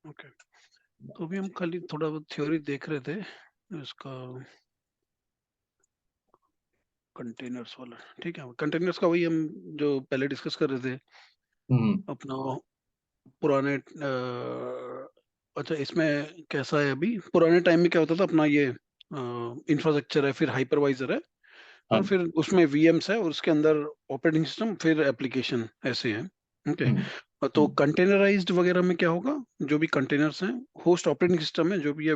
Okay, तो अभी हम खाली थोड़ा थ्योरी देख रहे थे इसका, कंटेनर्स वाला। ठीक है, कंटेनर्स का वही हम जो पहले डिस्कस कर रहे थे अपना पुराने अच्छा इसमें कैसा है, अभी पुराने टाइम में क्या होता था अपना, ये इंफ्रास्ट्रक्चर है, फिर हाइपरवाइजर है, हाँ। और फिर उसमें वीएम्स है, और उसके अंदर ऑपरेटिंग सिस्टम, फिर एप्लीकेशन, ऐसे है। ओके, तो कंटेनराइज्ड वगैरह में क्या होगा, जो भी कंटेनर्स हैं, होस्ट ऑपरेटिंग सिस्टम है जो भी है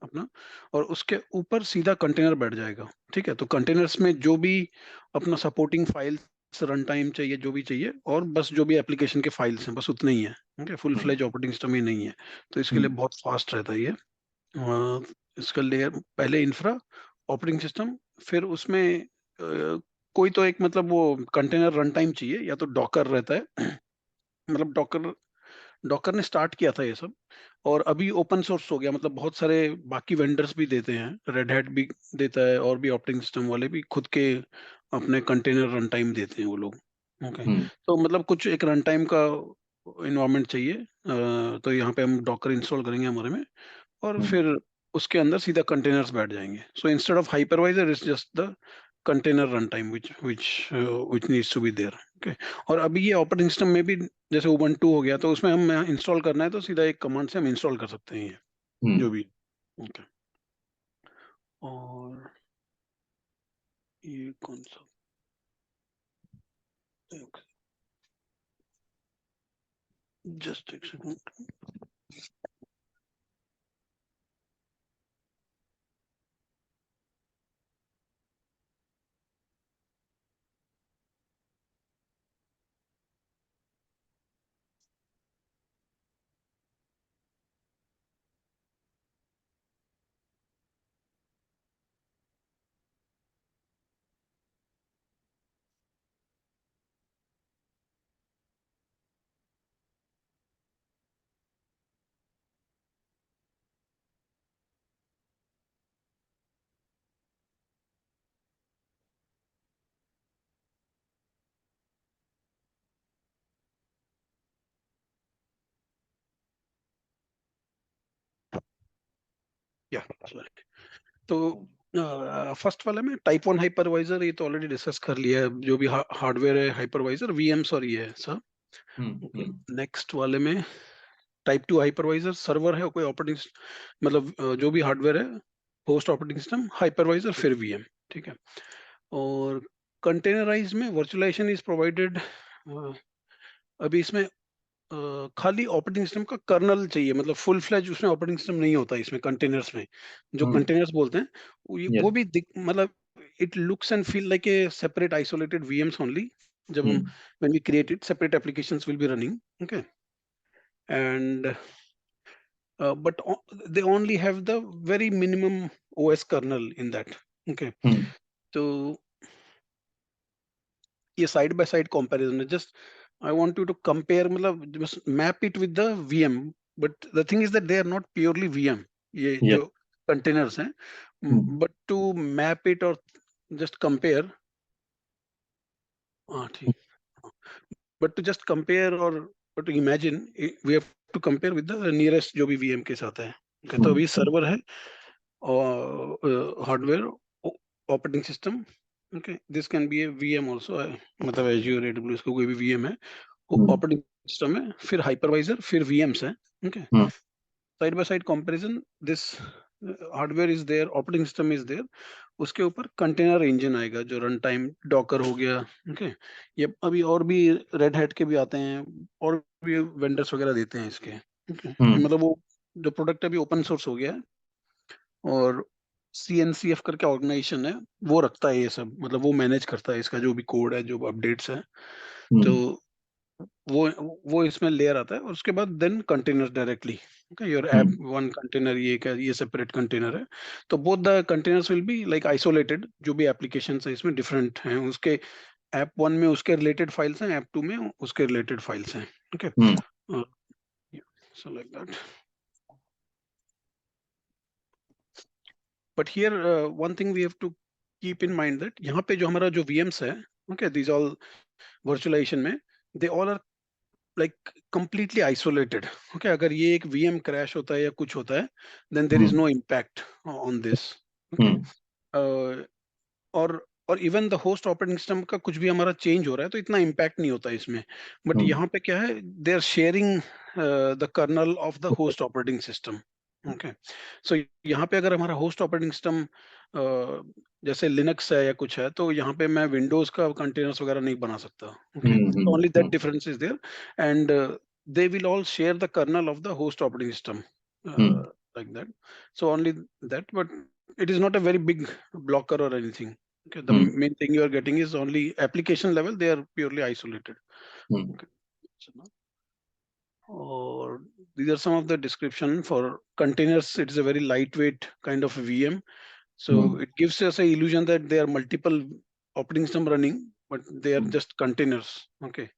अपना, और उसके ऊपर सीधा कंटेनर बैठ जाएगा। ठीक है, तो कंटेनर्स में जो भी अपना सपोर्टिंग फाइल्स, रन टाइम चाहिए, जो भी चाहिए, और बस जो भी एप्लीकेशन के फाइल्स हैं, बस उतने ही है। Okay, full fledged operating system ही नहीं है, तो इसके लिए बहुत फास्ट रहता है ये। इसका लेयर पहले इंफ्रा, ऑपरेटिंग सिस्टम, फिर उसमें कोई तो एक मतलब वो कंटेनर रन टाइम चाहिए, या तो डॉकर रहता है मतलब डॉकर, डॉकर ने स्टार्ट किया था ये सब, और अभी ओपन सोर्स हो गया, मतलब बहुत सारे बाकी वेंडर्स भी देते हैं, रेड हैट भी देता है, और भी ऑपरेटिंग सिस्टम वाले भी खुद के अपने कंटेनर रन टाइम देते हैं वो लोग। ओके, तो मतलब कुछ एक रन टाइम का इन्वायरमेंट चाहिए, तो यहाँ पे हम डॉकर इंस्टॉल करेंगे हमारे में, और फिर उसके अंदर सीधा कंटेनर्स बैठ जाएंगे। So instead of hypervisor is just the container run time which needs to be there. Okay, और अभी ये ऑपरेटिंग सिस्टम में भी जैसे उबंटू हो गया, तो उसमें हम इंस्टॉल करना है तो सीधा एक कमांड से हम इंस्टॉल कर सकते हैं ये जो भी। ओके, और ये कौन सा, जस्ट एक सेकंड। या सॉरी, तो फर्स्ट वाले में टाइप 1 हाइपरवाइजर, ये तो ऑलरेडी डिस्कस कर लिया है, जो भी हार्डवेयर है हाइपरवाइजर, वीएम्स, और ये है सब। ओके, नेक्स्ट वाले में टाइप 2 हाइपरवाइजर, सर्वर है कोई ऑपरेटिंग, मतलब जो भी हार्डवेयर है, होस्ट ऑपरेटिंग सिस्टम, हाइपरवाइजर, फिर वीएम। ठीक है, और कंटेनराइज में वर्चुअलाइजेशन इज प्रोवाइडेड। अभी इसमें खाली ऑपरेटिंग सिस्टम का कर्नल चाहिए, मतलब फुल फ्लैज उसमें ऑपरेटिंग सिस्टम नहीं होता इसमें कंटेनर्स में। जो कंटेनर्स बोलते हैं वो भी मतलब it looks and feel like a separate isolated VMs only. जब हम when we create it, separate applications will be running. Okay, and but they only have the very minimum OS kernel in that. Okay, so ये side by side comparison है, just I want you to compare, मतलब just map it with the VM, but the thing is that they are not purely VM, ये जो containers हैं, but to map it or just compare, हाँ ठीक, but to just compare or but to imagine, we have to compare with the nearest जो भी VM के साथ है। okay, तो अभी सर्वर है, hardware, operating system. Okay, this can be a VM also, मतलब Azure, AWS को कोई भी VM है, ऑपरेटिंग सिस्टम है, फिर हाइपरवाइजर, फिर VMs है। Okay, side by side comparison, this hardware is there, operating system is there, उसके ऊपर कंटेनर इंजन आएगा जो रन टाइम डॉकर हो गया। ओके, ये अभी और भी रेड हैट के भी आते हैं, और भी वेंडर्स वगैरह देते हैं इसके। ओके, मतलब वो जो प्रोडक्ट अभी ओपन सोर्स हो गया है, और CNCF करके ऑर्गेनाइजेशन है, वो रखता है ये सब, मतलब वो मैनेज करता है इसका जो भी कोड है, जो अपडेट्स है। तो वो वो इसमें लेयर आता है, और उसके बाद then container directly. Okay, your app one container, ये सेपरेट कंटेनर है, तो both the containers will be like isolated. जो भी एप्लीकेशंस हैं इसमें डिफरेंट हैं, उसके ऐप वन में उसके रिलेटेड फाइल्स हैं, ऐप टू में उसके रिलेटेड फाइल्स हैं। Okay, so like that. But here one thing we have to keep in mind that यहाँ पे जो हमारा जो VMs है, ओके, दीज ऑल वर्चुअलाइजेशन में, they all are like completely isolated. Okay, अगर ये एक VM crash होता है या कुछ होता है, then there is no impact on this. Okay. Uh, और even the host operating system का कुछ भी हमारा चेंज हो रहा है तो इतना इम्पैक्ट नहीं होता इसमें. बट यहाँ पे क्या है, they are sharing the kernel of the host operating system. Okay, so यहाँ पे अगर हमारा होस्ट ऑपरेटिंग सिस्टम जैसे लिनक्स है या कुछ है, तो यहाँ पे मैं विंडोज का कंटेनर्स वगैरह नहीं बना सकता. Okay, only that difference is there. And they will all share the kernel of the host operating system, like that. So only that, but it is not a very big blocker or anything. Okay, the main thing you are getting is only application level, they are purely isolated. Okay. So now, or these are some of the description for containers. It is a very lightweight kind of VM. So it gives us a illusion that there are multiple operating system running, but they are just containers. Okay,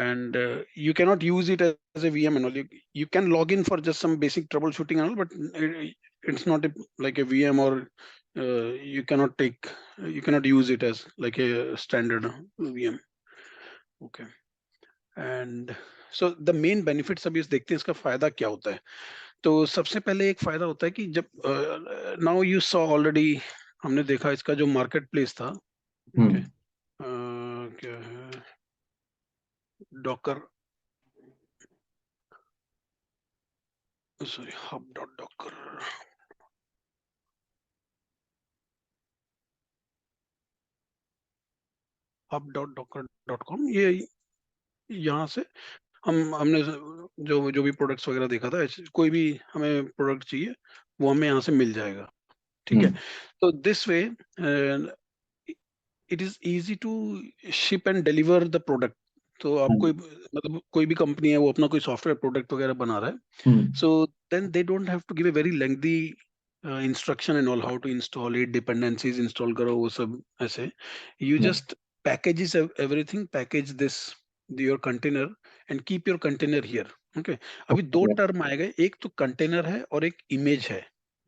and you cannot use it as a VM and all. You can log in for just some basic troubleshooting and all, but it's not like a VM, or you cannot use it as like a standard VM. Okay, and so the main benefits अभी इस देखते हैं इसका फायदा क्या होता है. तो सबसे पहले एक फायदा होता है कि जब नाउ यू सॉ ऑलरेडी, हमने देखा इसका जो मार्केट प्लेस था. ओके, क्या है, डॉकर, सॉरी, hub.docker. hub.docker.com, ये यहाँ से हमने जो भी प्रोडक्ट्स वगैरह देखा था, कोई भी हमें प्रोडक्ट चाहिए वो हमें यहाँ से मिल जाएगा. ठीक है, तो this way it is easy to ship and deliver the product. तो आप कोई, मतलब कोई भी कंपनी है, वो अपना कोई सॉफ्टवेयर प्रोडक्ट वगैरह बना रहा है, so then they don't have to give a very lengthy instruction and all, how to install it, dependencies install करो, वो सब ऐसे. You just packages everything, package this your container and keep your container here. Okay, अभी दो term आएगा, एक तो container है और एक इमेज है.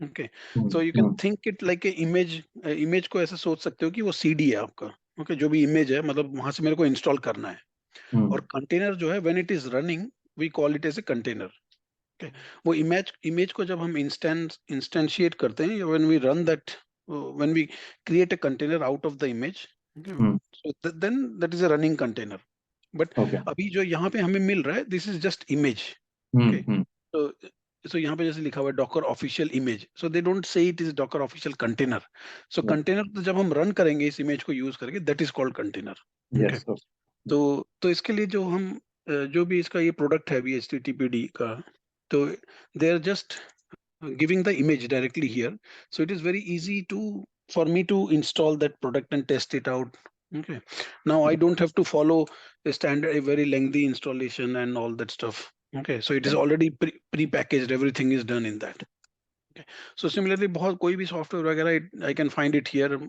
Okay, so you can think it like a image. Image को ऐसे सोच सकते हो कि वो सीडी है आपका. ओके, जो भी इमेज है, मतलब वहां से मेरे को इंस्टॉल करना है. और कंटेनर जो है, when it is running, we call it as a container. Okay, वो इमेज को जब हम इंस्टेंशिएट करते हैं, when we run that, when we create a container out of the image, so then that is a running container. But अभी जो यहाँ पे हमें मिल रहा है, this is just image. Okay, so यहाँ पे जैसे लिखा हुआ है Docker official image, so they don't say it is Docker official container. So container तो जब हम रन करेंगे इस इमेज को यूज करके, that is called container. Okay, तो इसके लिए जो हम जो भी इसका ये प्रोडक्ट है अभी HTTPD का, तो they are just giving the image directly here, so it is very easy for me to install that product and test it out. Okay, now I don't have to follow a very lengthy installation and all that stuff. Okay, so it is already pre-packaged, everything is done in that. Okay, so similarly बहुत कोई भी software वगैरह, I can find it here.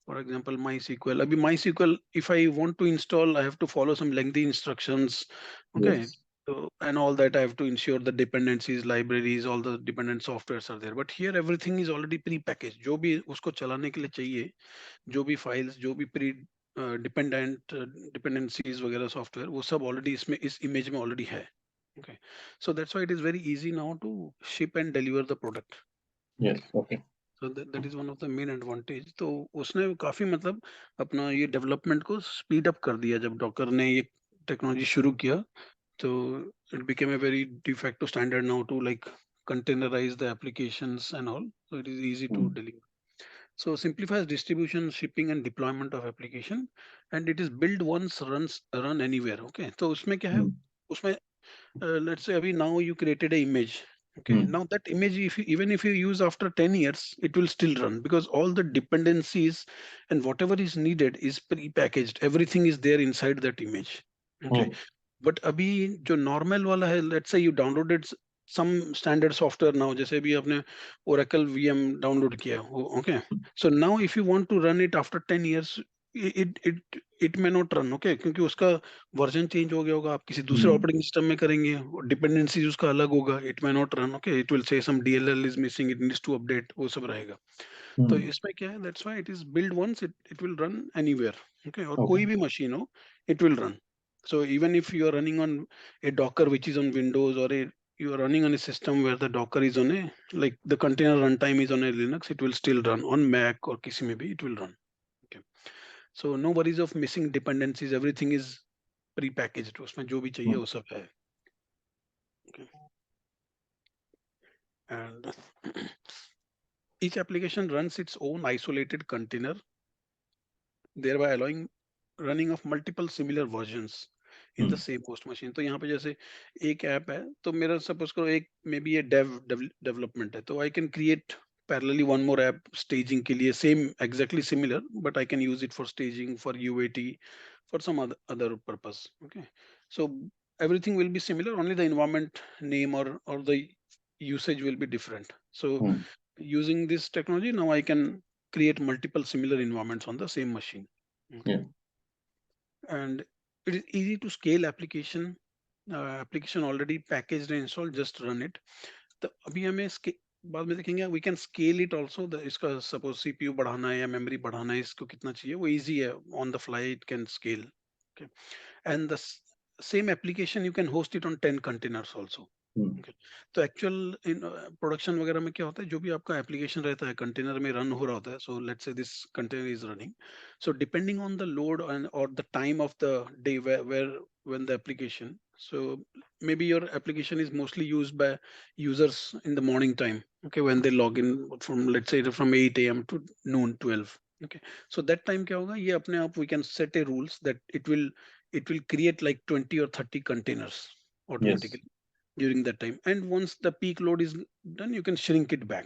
For example, MySQL. Abhi MySQL, if I want to install, I have to follow some lengthy instructions. Okay. So, and all that, I have to ensure the dependencies, libraries, all the dependent softwares are there. But here, everything is already pre-packaged. जो भी उसको चलाने के लिए चाहिए, जो भी files, जो भी dependent dependencies वगैरह software, वो सब already इस image में already है. Okay. So that's why it is very easy now to ship and deliver the product. Yes. Okay. So that is one of the main advantage. तो उसने काफी मतलब अपना ये डेवलपमेंट को स्पीड अप कर दिया. जब डॉकर ने ये टेक्नोलॉजी शुरू किया, तो it became a very de facto standard now to like containerize the applications and all. So it is easy to deliver. So simplifies distribution, shipping and deployment of application, and it is build once, run anywhere. Okay, तो उसमें क्या है, उसमें let's say abhi now you created a image. Okay, now that image, even if you use after 10 years, it will still run, because all the dependencies and whatever is needed is pre-packaged. Everything is there inside that image. Okay, but अभी जो normal वाला है, let's say you downloaded some standard software now, जैसे भी आपने Oracle VM download किया, okay, so now if you want to run it after 10 years, it may not run. Okay, क्योंकि उसका वर्जन चेंज हो गया होगा, आप किसी दूसरे ऑपरेटिंग सिस्टम में करेंगे, डिपेंडेंसीज उसका अलग होगा, it may not run. Okay, it will say some DLL is मिसिंग, इट नीड्स टू अपडेट, वो सब रहेगा. तो इसमें क्या है, that's why it is build once, it will run anywhere. Okay, और कोई भी मशीन हो, it will run. So even if you are running on a Docker which is on Windows, or you are running on a system where the Docker is on a, like the container runtime is on a Linux, it will still run on Mac or किसी में भी it will run. Okay. So no worries of missing dependencies. Everything is pre-packaged. उसमें जो भी चाहिए वो सब है. Okay. And each application runs its own isolated container, thereby allowing running of multiple similar versions in the same host machine. तो यहाँ पे जैसे एक ऐप है, तो मेरा सपोज करो एक मे बी ये डेवलपमेंट है, तो I can create parallelly one more app staging के लिए, same exactly similar, but I can use it for staging, for UAT, for some other purpose. Okay, so everything will be similar, only the environment name or the usage will be different. So using this technology now I can create multiple similar environments on the same machine. Okay. Yeah. And it is easy to scale application. Application already packaged and installed, just run it. तो अभी हमें बाद में देखेंगे, we can scale it also. इसका suppose CPU बढ़ाना है या memory बढ़ाना है, इसको कितना चाहिए, वो easy है, on the fly it can scale. Okay. And the same application you can host it on 10 containers also. Okay. तो एक्चुअल इन प्रोडक्शन वगैरह में क्या होता है, जो भी आपका एप्लीकेशन रहता है कंटेनर में रन हो रहा होता है. So let's say this container is running, so depending on the load and और the time of the day where when the application, so maybe your application is mostly used by users in the morning time, okay, when they log in from, let's say, from 8 a.m. to noon 12. Okay, so that time क्या होगा, ये अपने आप we can set a rules that it will create like 20 or 30 containers Yes. automatically during that time, and once the peak load is done you can shrink it back.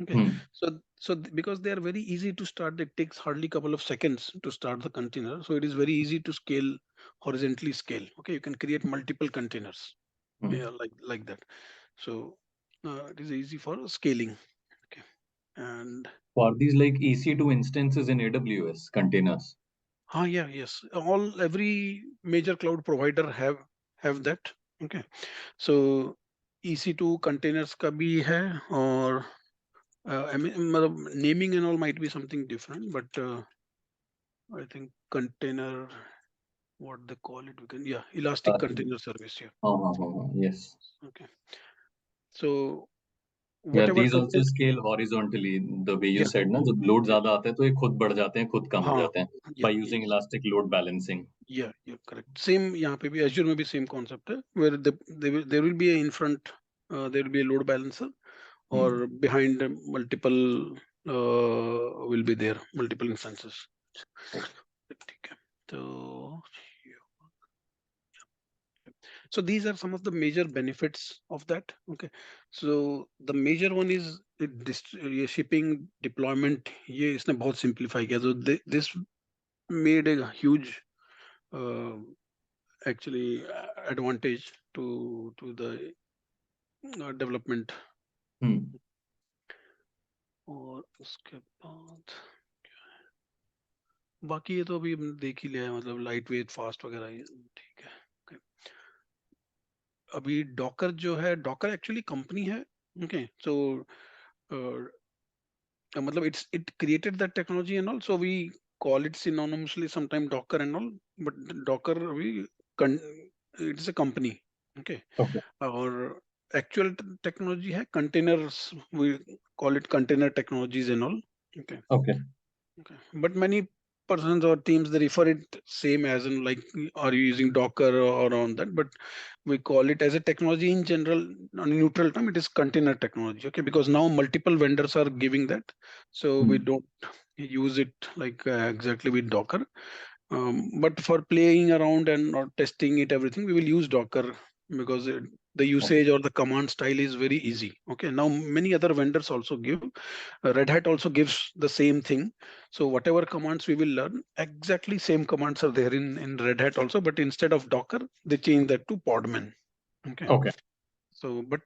Okay. Because they are very easy to start, it takes hardly couple of seconds to start the container, so it is very easy to scale, horizontally scale. Okay, you can create multiple containers, yeah, like that. So it is easy for scaling. Okay. And For these like EC2 instances in AWS containers. yes, every major cloud provider have that. Okay. So EC2 containers का भी है, और I mean, मतलब naming and all might be something different, but I think container, what they call it, we can, yeah, elastic container service here. Yes. Okay. So Yeah, whatever these also content, scale horizontally the way you yeah, said ना, जब load ज्यादा आता है तो ये खुद बढ़ जाते हैं, खुद कम हो हाँ, जाते हैं yeah, by using yes, elastic load balancing. yeah, correct. Same यहाँ पे भी Azure में भी same concept है, where there will be a in front, there will be a load balancer, or behind multiple will be there, multiple instances. ठीक है. So these are some of the major benefits of that. Okay, so the major one is ये shipping deployment, ये इसने बहुत simplify किया. So this made a huge uh, actually advantage to the development. और उसके बाद बाकी ये तो अभी हम देख ही लिया है, मतलब लाइट वेट फास्ट वगैरह, ये ठीक है. Okay. अभी डॉकर जो है, डॉकर एक्चुअली कंपनी है. ओके, सो मतलब it created that technology and all, so we call it synonymously sometime Docker and all, but Docker we it is a company. Okay. Okay. और actual technology है containers, we call it container technologies and all. Okay. Okay. Okay. But many persons or teams, they refer it same as in like, are you using Docker or on that? But we call it as a technology in general, on a neutral term, it is container technology. Okay, because now multiple vendors are giving that, so we don't use it like exactly with Docker. But for playing around and or testing it, everything, we will use Docker because the usage or the command style is very easy. Okay, now many other vendors also give. Red Hat also gives the same thing. So whatever commands we will learn, exactly same commands are there in Red Hat also, but instead of Docker, they change that to Podman. Okay. Okay. So, but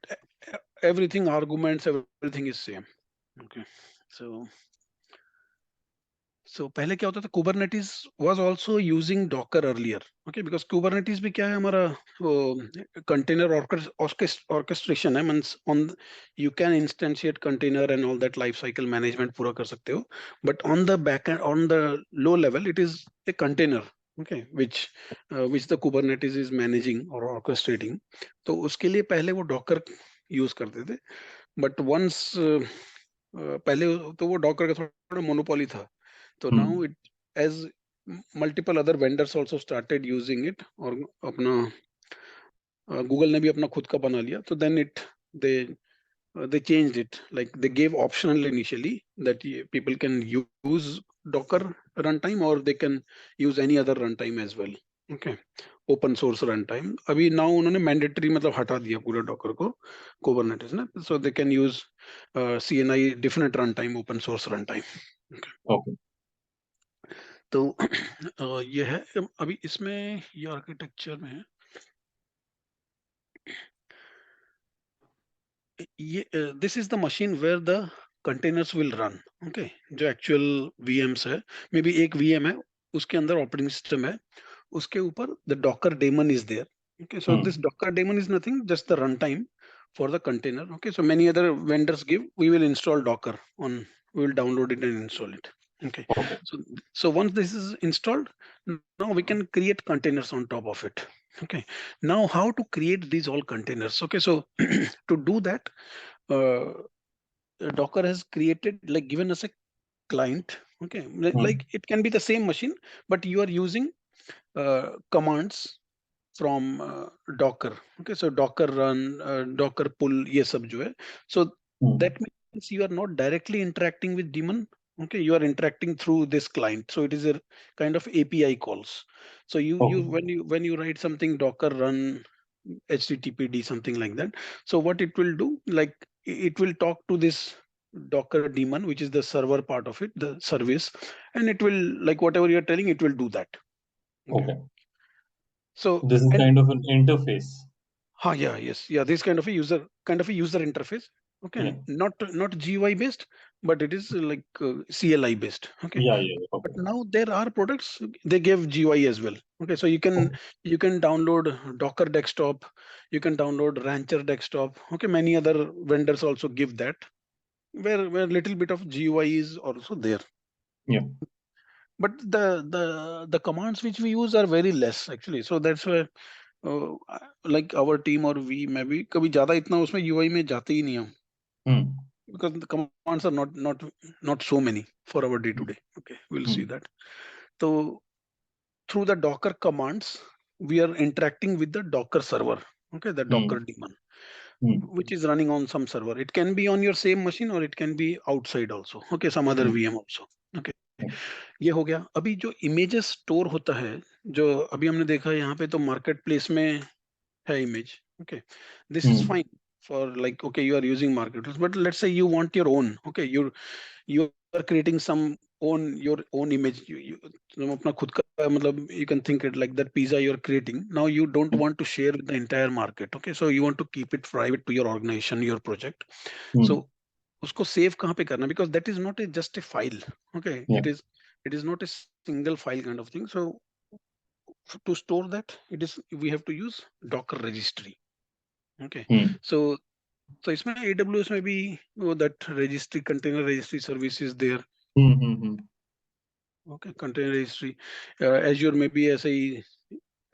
everything, arguments, everything is same. Okay. So पहले क्या होता था, Kubernetes was also using Docker earlier. Okay, because Kubernetes भी क्या है हमारा, वो container orchestration है, means you can instantiate container and all that life cycle management पूरा कर सकते हो, but on the back end, on the low level, it is a container okay, which the Kubernetes is managing or orchestrating. तो उसके लिए पहले वो Docker use करते थे, बट वंस पहले तो वो डॉकर का थोड़ा मोनोपोली था, तो now it as multiple other vendors also started using it, और अपना गूगल ने भी अपना खुद का बना लिया, तो then it they they changed it, like they gave optional initially that people can use Docker runtime or they can use any other runtime as well, okay, open source runtime. अभी now उन्होंने mandatory मतलब हटा दिया पूरे Docker को Kubernetes ने, so they can use CNI different runtime, open source runtime, okay. Okay. तो ये है अभी इसमें, ये आर्किटेक्चर में है ये, this is the machine where the containers will run, okay, जो एक्चुअल VMs है, मे बी एक VM है, उसके अंदर ऑपरेटिंग सिस्टम है, उसके ऊपर the Docker daemon is there, okay, so this docker daemon is nothing, just the runtime for the container, okay. So many other vendors give, we will install docker on, we will download it and install it, okay. Okay. So once this is installed, now we can create containers on top of it, okay. Now how to create these all containers, okay. So to do that, uh, Docker has created, like given us a client, okay, like it can be the same machine, but you are using commands from Docker, okay. So Docker run, Docker pull, ये सब जो है, so that means you are not directly interacting with daemon, okay, you are interacting through this client, so it is a kind of API calls. So you when you write something Docker run HTTPD, something like that, so what it will do, like it will talk to this Docker daemon, which is the server part of it, the service, and it will, like whatever you're telling, it will do that, okay. Okay. So This is and kind of an interface. yeah, yes, yeah, this kind of a user interface, okay. Yeah. Not GUI based, but it is like CLI based, okay. Yeah. Yeah. But Okay. now there are products, they give GUI as well, okay. So you can download Docker desktop, you can download Rancher desktop, okay. Many other vendors also give that, where little bit of GUI is also there. Yeah. But the commands which we use are very less actually, so that's why like our team or we maybe कभी ज्यादा इतना उसमें UI में जाते ही नहीं हम, because the commands are not so many for our day to day, okay. We'll see that. So through the Docker commands, we are interacting with the Docker server, okay, the Docker daemon, which is running on some server. It can be on your same machine or it can be outside also, okay, some other VM also, okay. ये हो गया. अभी जो images store होता है, जो अभी हमने देखा है यहाँ पे, तो market place में है image, okay. This is fine for, like, okay, you are using marketplace, but let's say you want your own, okay, you are creating some your own image, तुम अपना खुद का, मतलब you can think it like that pizza you are creating. Now you don't want to share with the entire market, okay, so you want to keep it private to your organization, your project. So उसको save कहाँ पे करना, because that is not just a file, okay. Yeah. It is not a single file kind of thing. So to store that, we have to use Docker registry, okay. So इसमें AWS में भी that registry, container registry service is there, okay. Container registry, Azure में भी ऐसे ही,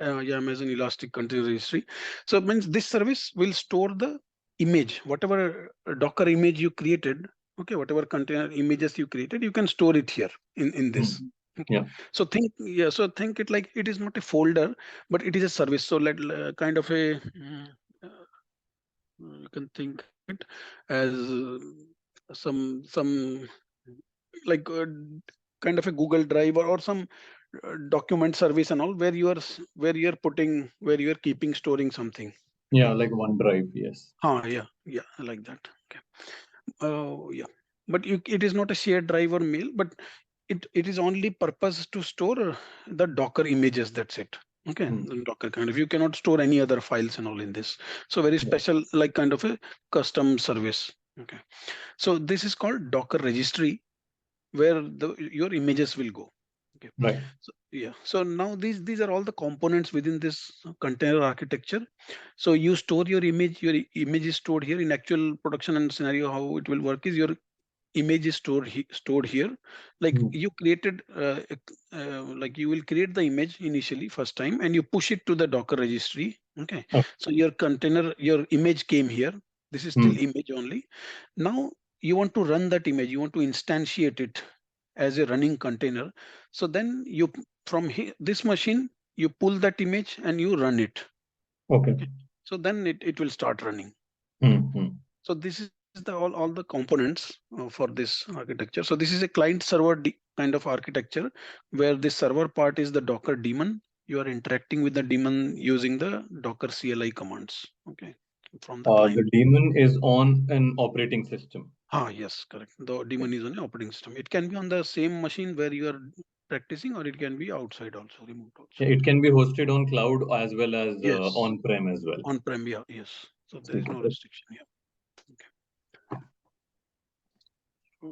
yeah, Amazon Elastic Container Registry. So it means this service will store the image, whatever Docker image you created, okay, whatever container images you created, you can store it here in this. Okay. Yeah. So think it like it is not a folder, but it is a service. So let kind of a you can think it as some like kind of a Google Drive or some document service and all, where you are keeping, storing something. Yeah, like OneDrive. Yes. Yeah, like that. Okay. Yeah, but it is not a shared drive or mail, but it is only purpose to store the Docker images. That's it. Okay, the Docker kind of, you cannot store any other files and all in this. So very special, like kind of a custom service. Okay, so this is called Docker registry, where your images will go. Okay. Right. So yeah. So now these are all the components within this container architecture. So you store your image. Your image is stored here. In actual production and scenario, how it will work is your image is stored here. Like Mm. you created, like you will create the image initially first time, and you push it to the Docker registry. Okay, Okay. so your container, your image came here. This is still Mm. image only. Now you want to run that image. You want to instantiate it as a running container. So then you from here, this machine, you pull that image and you run it. Okay. Okay, so then it will start running. Mm. Mm. So this is the all the components for this architecture. So this is a client server kind of architecture, where the server part is the Docker daemon. You are interacting with the daemon using the Docker CLI commands. Okay, from the client. The daemon is on an operating system. Ah, yes, correct. The Okay. daemon is on the operating system. It can be on the same machine where you are practicing, or it can be outside also, remote Yeah, also. it can be hosted on cloud as well as Yes, on-prem as well. on-prem, yeah, yes. So there is no Super. restriction here. Okay. So,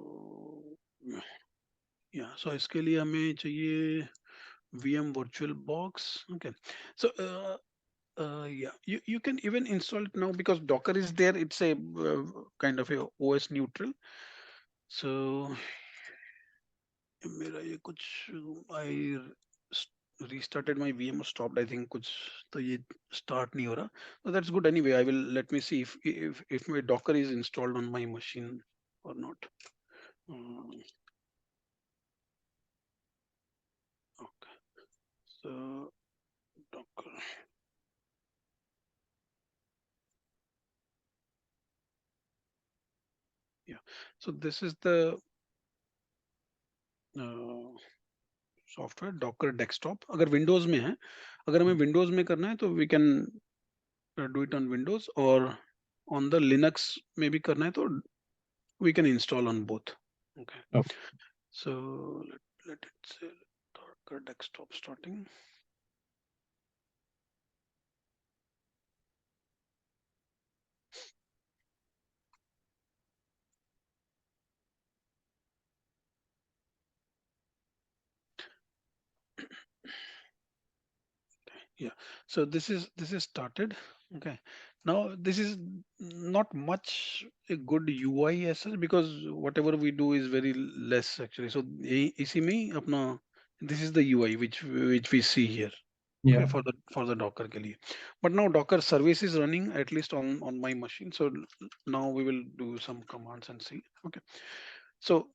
yeah, so इसके लिए हमें चाहिए VM virtual box. Okay. So yeah, you can even install it now because Docker is there. It's a kind of a OS neutral. So मेरा ये कुछ I restarted my VM or stopped. I think कुछ तो ये start नहीं हो रहा. So that's good anyway. I will let me see if my Docker is installed on my machine or not. Okay. So Docker. Yeah. So this is the software Docker desktop. अगर Windows में है, अगर हमें Windows में करना है तो we can do it on Windows, और ऑन द लिनक्स में भी करना है तो वी कैन install on both. Okay, Okay. So let it say Docker desktop starting. Yeah, so this is started. Okay, now this is not much a good UI as such, because whatever we do is very less actually. So इसी में ही अपना, this is the UI which we see here. Yeah. Okay, for the Docker के लिए. But now Docker service is running at least on my machine. So now we will do some commands and see. Okay, so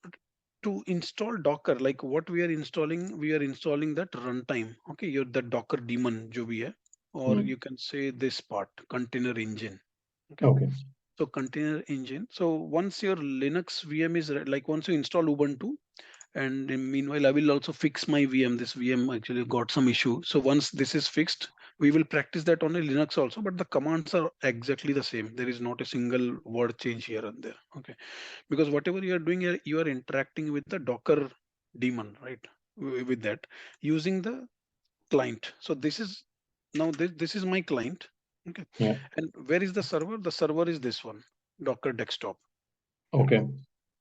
to install Docker, like what we are installing that runtime. Okay, your the Docker daemon जो भी है, or Mm. you can say this part, container engine. Okay, Okay. so container engine. So once your Linux VM is like once you install Ubuntu, and meanwhile I will also fix my VM. This VM actually got some issue. So once this is fixed, we will practice that on a Linux also, but the commands are exactly the same. There is not a single word change here and there. Okay, because whatever you are doing here, you are interacting with the Docker daemon, right? With that, using the client. So this is now this is my client. Okay, Yeah. and where is the server? The server is this one, Docker desktop. Okay, Okay.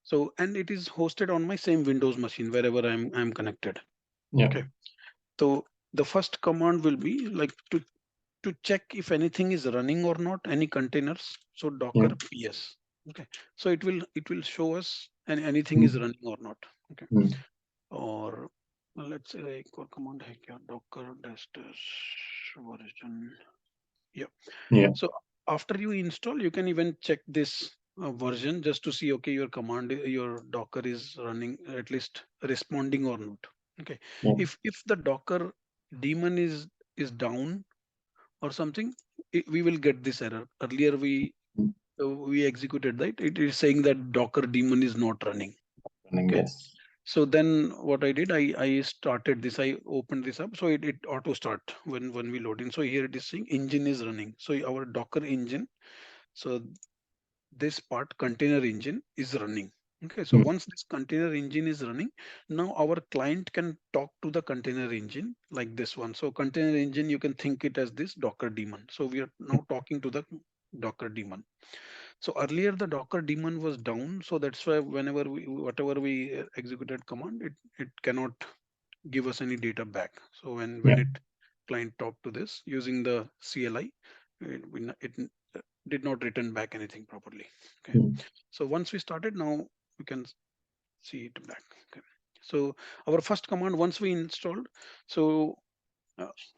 so and it is hosted on my same Windows machine wherever I'm connected. Yeah. Okay, so the first command will be like to check if anything is running or not, any containers. So Yeah. Docker PS. Okay, so it will show us and anything is Mm. running or not. Okay, Mm. or let's say एक और command है क्या, Docker dash dash version. Yeah. Yeah. So after you install, you can even check this version just to see, okay, your command, your Docker is running, at least responding or not. Okay. Yeah. If the Docker daemon is down or something, we will get this error. Earlier Mm. we executed that. It is saying that Docker daemon is not running. Running, Okay. yes. So then what I did, I started this, I opened this up. So it auto start when we load in. So here it is saying engine is running. So our Docker engine, so this part container engine is running. Okay, so Mm. once this container engine is running, now our client can talk to the container engine like this one. So container engine, you can think it as this Docker daemon. So we are now talking to the Docker daemon. So earlier the Docker daemon was down, so that's why whenever whatever we executed command, it cannot give us any data back. So when Yeah. it client talked to this using the CLI, it did not return back anything properly. Okay. Mm. So once we started, now you can see it back. Okay. So our first command once we installed. So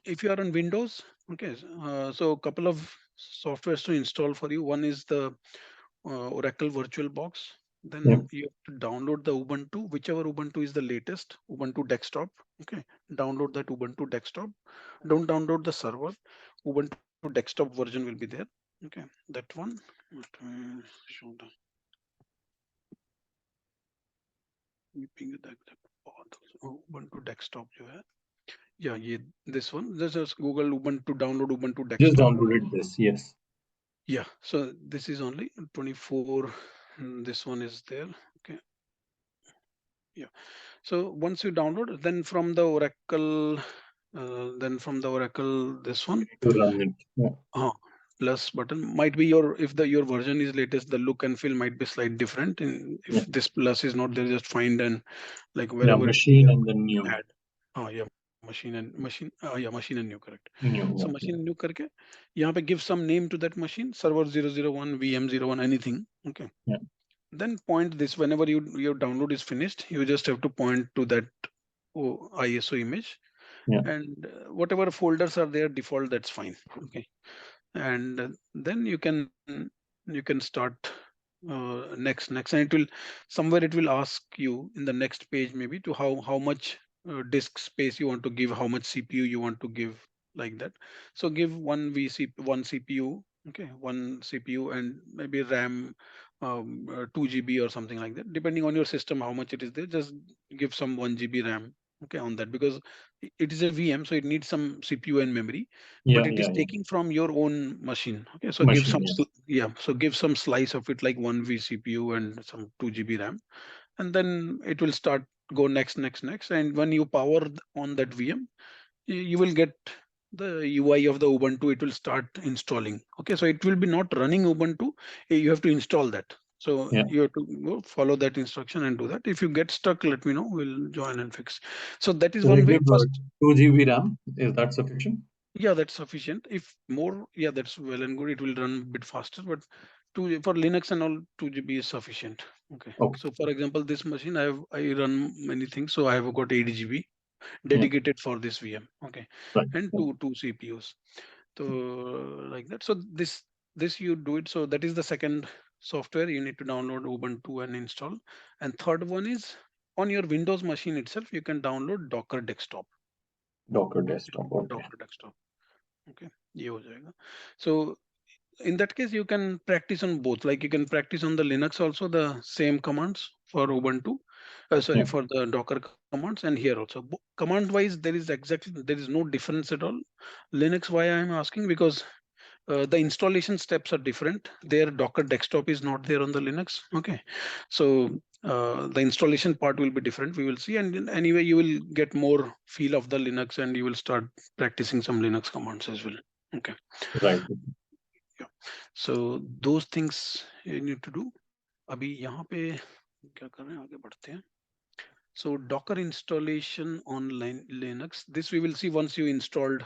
if you are on Windows, okay, so a couple of softwares to install for you. One is the Oracle VirtualBox. Yep. Then you have to download the Ubuntu, whichever Ubuntu is the latest, Ubuntu desktop. Okay, download that Ubuntu desktop. Don't download the server. Ubuntu desktop version will be there. Okay, that one. Let me show the keeping the path. Ubuntu desktop जो है. Yeah, this one. Just Google Ubuntu, download Ubuntu Just desktop. downloaded this. Yes. Yeah, so this is only 24. This one is there. Okay. Yeah. So once you download, then from the Oracle, this one, To run it. Yeah. uh, plus button might be if your version is latest, the look and feel might be slight different. And Yeah. if this plus is not there, just find and like Yeah. wherever it is Machine and then new. add. Oh yeah, machine and new, correct. New. So Yeah. machine new करके यहाँ पे give some name to that machine, server 001, VM01, anything. Okay. Yeah. Then point this whenever your download is finished, you just have to point to that ISO image, Yeah. and whatever folders are there default, that's fine. Okay. And then you can start next, and it will ask you in the next page maybe to how much disk space you want to give, how much CPU you want to give, like that. So give one CPU. Okay, one CPU and maybe RAM 2 GB or something like that, depending on your system how much it is there. Just give some 1 GB RAM, okay, on that, because it is a VM, so it needs some CPU and memory, but Yeah. it is Yeah. Yeah. taking from your own machine. Okay, so give Machine. some Yes. so give some slice of it, like 1 vCPU and some 2 GB RAM, and then it will start go next, and when you power on that VM, you will get the UI of the Ubuntu. It will start installing. Okay, so it will be not running Ubuntu. You have to install that. So Yeah. you have to go follow that instruction and do that. If you get stuck, let me know. We'll join and fix. So that is So we one way. give First, 2 GB RAM. Is that sufficient? yeah, that's sufficient. If more, yeah, that's well and good. It will run a bit faster, but for Linux and all, 2 GB is sufficient. Okay. Okay. So for example, this machine I run many things, so I have got 8 GB Yeah. dedicated for this VM. Okay, Right. and Yeah. two CPUs. So like that. So this you do it. So that is the second software you need to download Ubuntu and install. And third one is on your Windows machine itself, you can download Docker Desktop. Docker desktop. Okay. Docker Desktop. Okay, ये हो जाएगा. So in that case, you can practice on both. Like you can practice on the Linux also, the same commands for Ubuntu. Sorry, Yeah. for the Docker commands, and here also. Command wise, there is no difference at all. Linux, why I am asking, because the installation steps are different. Their Docker desktop is not there on the Linux. Okay, so the installation part will be different. We will see, and anyway, you will get more feel of the Linux, and you will start practicing some Linux commands as well. Okay, Right. yeah. So those things you need to do. अभी यहाँ पे क्या कर रहे हैं, आगे बढ़ते हैं. So Docker installation on Linux. This we will see once you installed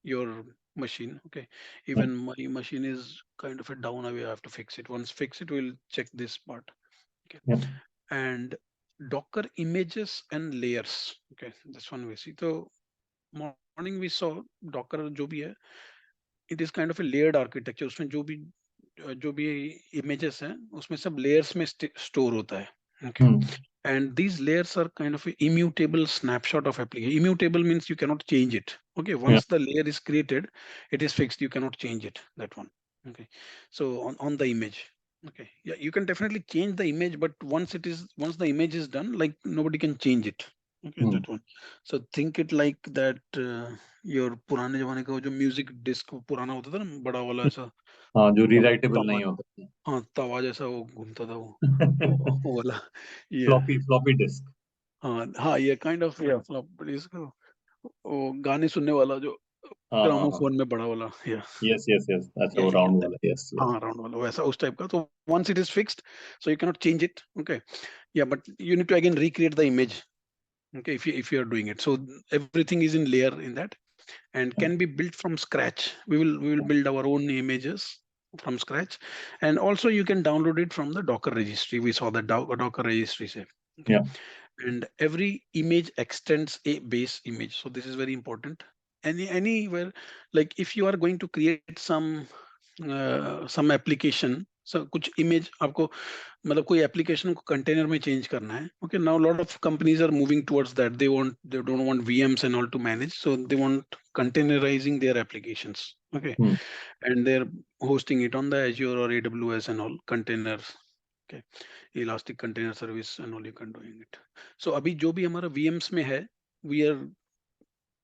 your machine. Okay, Yeah. even my machine is kind of a down away. I have to fix it. Once fix it, we'll check this part. Okay, Yeah. and Docker images and layers. Okay, this one we see. So morning we saw Docker जो भी है, it is kind of a layered architecture. उसमें जो भी images हैं, उसमें सब layers में store होता है. Okay, Hmm. and these layers are kind of a immutable snapshot of application. Immutable means you cannot change it. Okay, Yeah. once the layer is created, it is fixed. You cannot change it. That one. Okay, so on the image. Okay, yeah, you can definitely change the image, but once the image is done, like nobody can change it. Okay, Hmm. that one. So think it like that. Your पुराने जमाने का वो जो music disc पुराना होता था ना, बड़ा वाला ऐसा हाँ, जो रीराइटेबल तवा, नहीं होता. हाँ तवा जैसा वो घूमता था वो वाला. ये फ्लॉपी डिस्क. हाँ ये काइंड ऑफ या फ्लॉप डिस्क, वो गाने सुनने वाला जो हाँ. ग्रामोफोन में बड़ा वाला, या यस. अच्छा, या वो या राउंड वाला. यस. हाँ राउंड वाला वैसा उस टाइप का. तो once it is fixed, so you cannot change it. Okay, yeah, but you need to again recreate the image. Okay, if you are doing it, so everything is in layer in that and can be built from scratch. We will build our own images. from scratch, and also you can download it from the Docker registry. We saw the Docker registry say. Okay, Yeah. and every image extends a base image. So this is very important. Anywhere, like if you are going to create some application, so कुछ image आपको मतलब कोई application को container में change करना है. Okay, now a lot of companies are moving towards that. They don't want VMs and all to manage, so they want containerizing their applications. Okay, Hmm. and they're hosting it on the Azure or AWS and all containers. Okay, elastic container service and all you can doing it. So अभी जो भी हमारा VMs में है, we are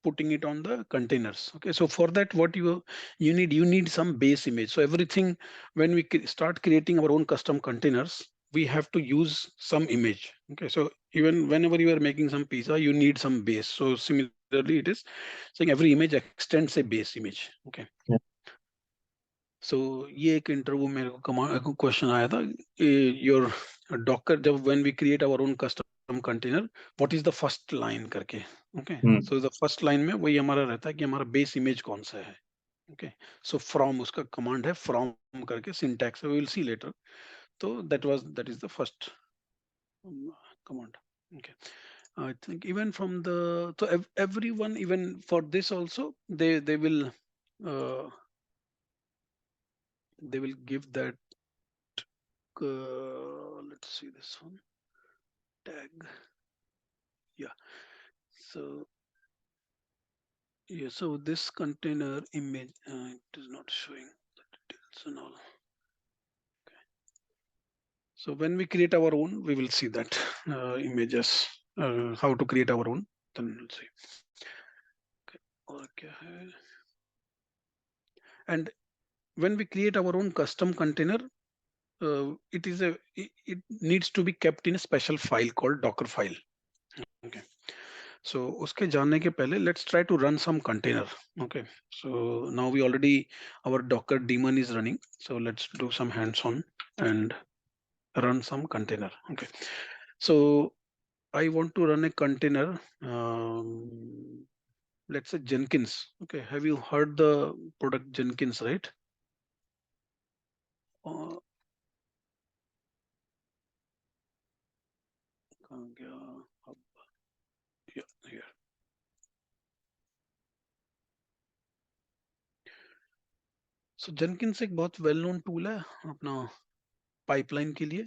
putting it on the containers. Okay, so for that what you need some base image. So everything, when we start creating our own custom containers, we have to use some image. Okay, so even whenever you are making some pizza, you need some base. So similarly it is saying every image extends a base image. Okay, Yeah. so ये एक interview मेरे को question आया था, your Docker जब when we create our own custom container, what is the first line करके. Okay, Hmm. So the first line में वही हमारा रहता है कि हमारा बेस इमेज कौन सा है. ओके, सो फ्रॉम उसका कमांड है फ्रॉम करके, syntax we will see later. तो that is the first command. Okay, I think even from the, so everyone, even for this also, uh, they will give that, let's see this one, tag. Yeah, so yeah, so this container image, it is not showing the details and all. Okay, so when we create our own, we will see that images, how to create our own, then we'll see. Okay, और क्या है? And when we create our own custom container, it needs to be kept in a special file called Docker file. Okay, so उसके जानने के पहले let's try to run some container. Okay, so now we already, our Docker daemon is running, so let's do some hands-on and run some container. Okay, so I want to run a container, let's say Jenkins. Okay, have you heard the product Jenkins, right? uh, कहाँ गया? Yeah, here. So Jenkins एक बहुत well known tool है अपना pipeline के लिए.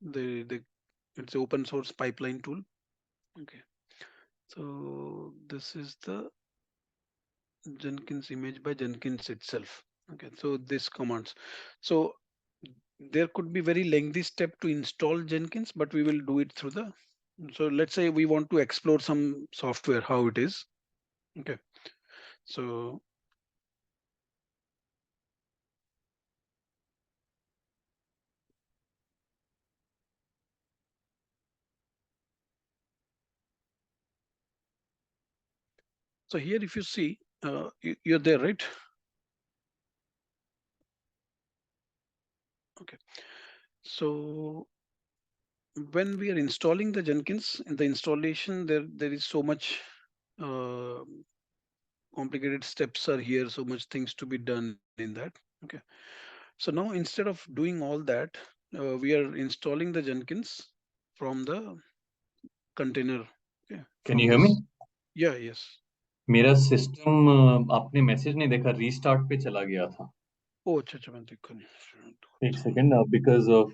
they it's a open source pipeline tool. Okay, so this is the Jenkins image by Jenkins itself. Okay, so this commands, so there could be very lengthy step to install Jenkins, but we will do it through the, so let's say we want to explore some software, how it is. Okay, so so here if you see, you're there, right? Okay, so when we are installing the Jenkins, in the installation, there is so much uh, complicated steps are here, so much things to be done in that. Okay, so now instead of doing all that, we are installing the Jenkins from the container. Okay, Can from you hear me? this. Yeah, yes. मेरा system आपने message नहीं देखा, restart पे चला गया था. ओ अच्छा अच्छा, मैं देखा नहीं. एक सेकंड, बिकॉज ऑफ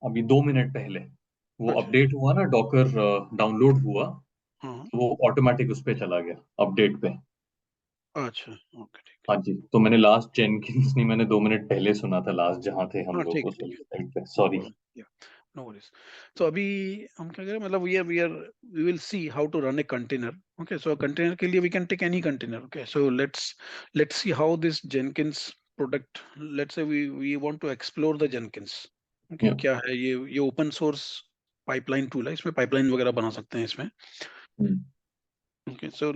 अभी 2 मिनट पहले वो अच्छा अपडेट हुआ ना, डॉकर डाउनलोड हुआ, हाँ, तो वो ऑटोमेटिक उस पे चला गया अपडेट पे. अच्छा ओके ठीक हाँ जी, तो मैंने लास्ट जेनकिंस नहीं, मैंने 2 मिनट पहले सुना था लास्ट, जहाँ थे है. हम हाँ लोग ठीक उस है ठीक है, वाली साइड पे. No sorry. Problem. Yeah, no worries. तो अभी हम क्या करें, मतलब we will see how to run a container. Okay, so container के लिए we can take any container. Okay, so let's see how this Jenkins product, let's say we want to explore the Jenkins. Okay, क्या है ये open source pipeline tool है, इसमें pipeline वगैरह बना सकते हैं इसमें. Okay, so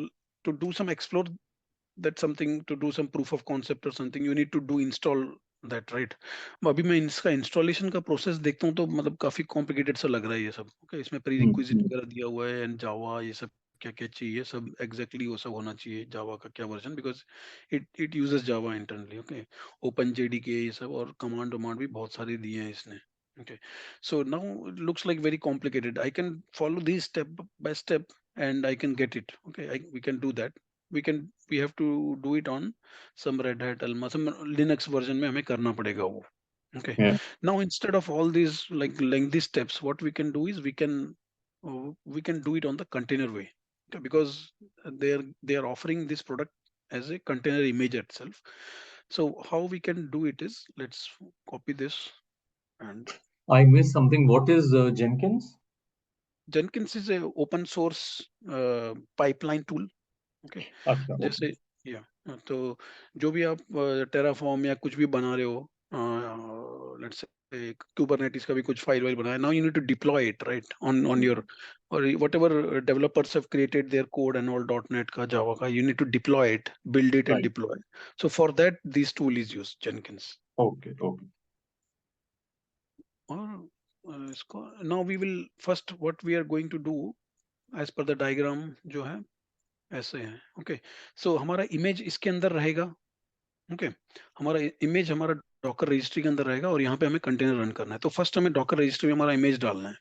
to do some explore, that's something, to do some proof of concept or something, you need to do install that, right? अभी मैं इसका इंस्टॉलेशन का प्रोसेस देखता हूँ तो मतलब काफी कॉम्प्लिकेटेड सा लग रहा है ये सब. ओके, इसमें प्री रिक्विजिट वगैरह दिया हुआ है एंड जावा ये सब क्या क्या चाहिए, सब एग्जैक्टली वो सब होना चाहिए, जावा का क्या version, because it uses Java internally. Okay, open JDK ये सब, और कमांड वमांड भी बहुत सारे दिए हैं इसने। Okay, so now it looks like very complicated. I can follow these step by step and I can get it. Okay, we can do that. We have to do it on some Red Hat Alma, some Linux version में हमें करना पड़ेगा वो. Okay, Yeah. now instead of all these like lengthy steps, what we can do is we can do it on the container way. Okay, because they are offering this product as a container image itself. So how we can do it is, let's copy this. And I missed something. What is Jenkins? Jenkins is a open source pipeline tool. Okay, अच्छा, okay. जैसे या तो जो भी आप Terraform या कुछ भी बना रहे हो, लेट्स से कुबरनेटिस का भी कुछ फाइल वाइल बनाया, now you need to deploy it right on your, और whatever developers have created their code and all .NET का, Java का, you need to deploy it, build it and Right. deploy. So for that this tool is used, Jenkins. Okay, okay. और इसको now we will first what we are going to do as per the diagram जो है ऐसे है. Okay, सो हमारा image इसके अंदर रहेगा. ओके, हमारा इमेज हमारा डॉकर रजिस्ट्री के अंदर रहेगा, और यहाँ पे हमें कंटेनर रन करना है. तो फर्स्ट हमें डॉकर रजिस्ट्री में हमारा इमेज डालना है.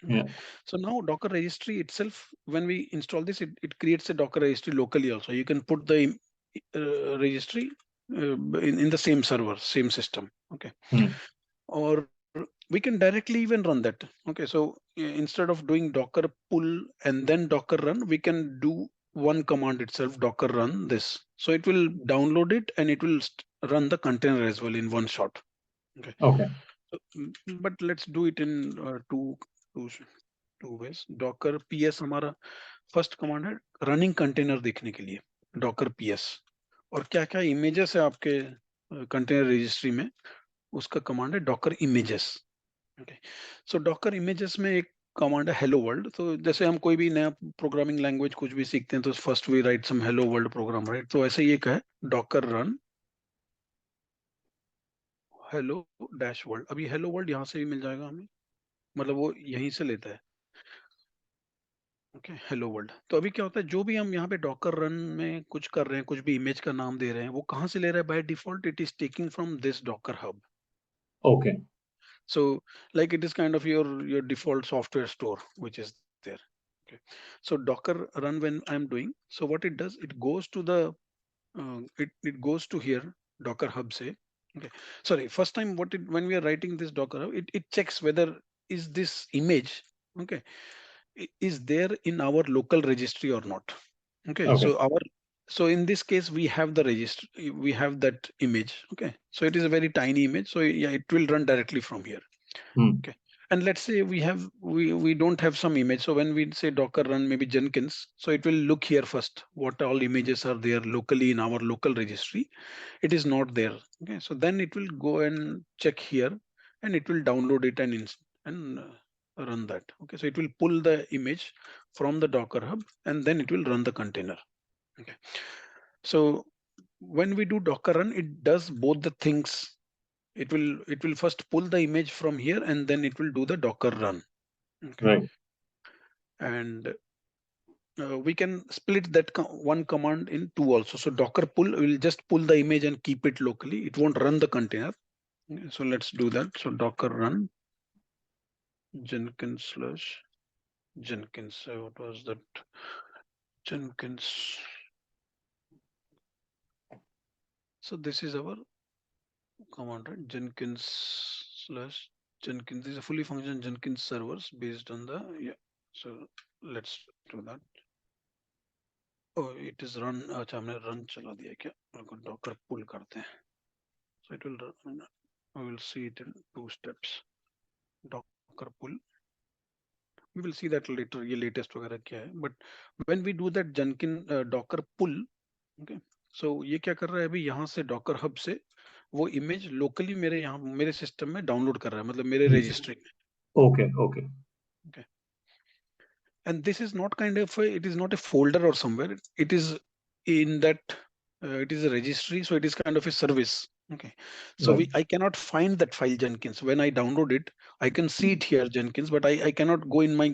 Okay, Yeah. so now docker registry itself, when we install this, it creates a docker registry locally also. You can put the registry in the same server, same system. Okay, Hmm. or we can directly even run that. Okay, so instead of doing docker pull and then docker run, we can do one command itself, docker run this. So it will download it and it will run the container as well in one shot. Okay, Okay. so, but let's do it in two two ways. Docker ps हमारा first command है running container देखने के लिए, docker ps. और क्या क्या images है आपके कंटेनर रजिस्ट्री में, उसका कमांड है डॉकर इमेजेस. ओके, सो डॉकर इमेजेस में एक कमांड है हेलो वर्ल्ड. तो जैसे हम कोई भी नया प्रोग्रामिंग लैंग्वेज कुछ भी सीखते हैं तो first we write some hello world program, right. तो ऐसे ही एक है Docker run hello dash world. अभी हेलो वर्ल्ड यहाँ से भी मिल जाएगा हमें, मतलब वो यहीं से लेता है. Okay, hello world. तो अभी क्या होता है, जो भी हम यहाँ पे डॉकर रन में कुछ कर रहे हैं, कुछ भी इमेज का नाम दे रहे हैं, वो कहाँ से ले रहा है? By default it is taking from this Docker hub. Okay. So like it is kind of your default software store which is there. Okay, so docker run when I'm doing, so what it does, it goes to the it goes to here docker hub say. Okay, sorry, first time what it, when we are writing this docker hub, it checks whether is this image, okay, is there in our local registry or not. Okay, Okay. so our, so in this case we have the registry, we have that image. Okay, so it is a very tiny image, so yeah, it will run directly from here. Hmm. Okay, and let's say we don't have some image, so when we say docker run maybe Jenkins, so it will look here first what all images are there locally in our local registry. It is not there. Okay, so then it will go and check here and it will download it and run that. Okay, so it will pull the image from the docker hub and then it will run the container. Okay, so when we do docker run, it does both the things. It will first pull the image from here and then it will do the docker run. Okay, Right. and we can split that one command in two also. So docker pull will just pull the image and keep it locally, it won't run the container. Okay, so let's do that. So docker run Jenkins slash Jenkins, what was that, Jenkins. So this is our command, right? Jenkins slash Jenkins. This is a fully functional Jenkins servers based on the, yeah. So let's do that. Oh, it is run. अच्छा हमने run चला दिया क्या? अगर docker pull करते हैं, so it will run. I will see it in two steps. Docker pull. We will see that later. ये latest वगैरह क्या है? But when we do that Jenkins docker pull, okay. So ये क्या कर रहा है अभी, यहाँ से docker hub से वो image locally मेरे यहाँ मेरे system में download कर रहा है, मतलब मेरे Hmm. registry में. Okay. Okay. Okay. And this is not kind of it is not a folder or somewhere, it is in that it is a registry, so it is kind of a service. Okay, so Right. I cannot find that file Jenkins. When I download it, I can see it here Jenkins, but I cannot go in my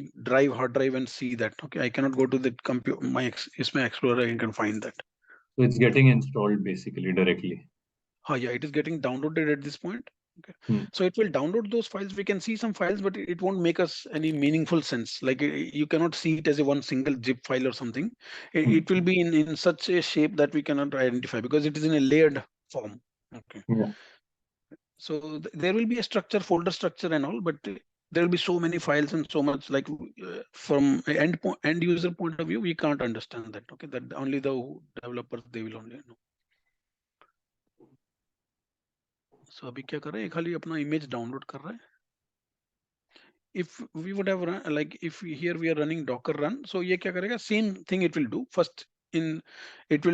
hard drive and see that. Okay, I cannot go to the computer, my Explorer, I can find that. So it's getting installed basically directly. Oh yeah, it is getting downloaded at this point. Okay, Hmm. so it will download those files. We can see some files, but it won't make us any meaningful sense. Like you cannot see it as a one single zip file or something. Hmm. It will be in such a shape that we cannot identify because it is in a layered form. Okay, Yeah. so there will be a structure, folder structure and all, but there will be so many files and so much, like from a end user point of view, we can't understand that. Okay, that only the developers, they will only know. So अभी क्या कर रहे हैं, खाली अपना image download कर रहा है. If we would have run, like if here we are running docker run, so ये क्या करेगा, same thing it will do first. In it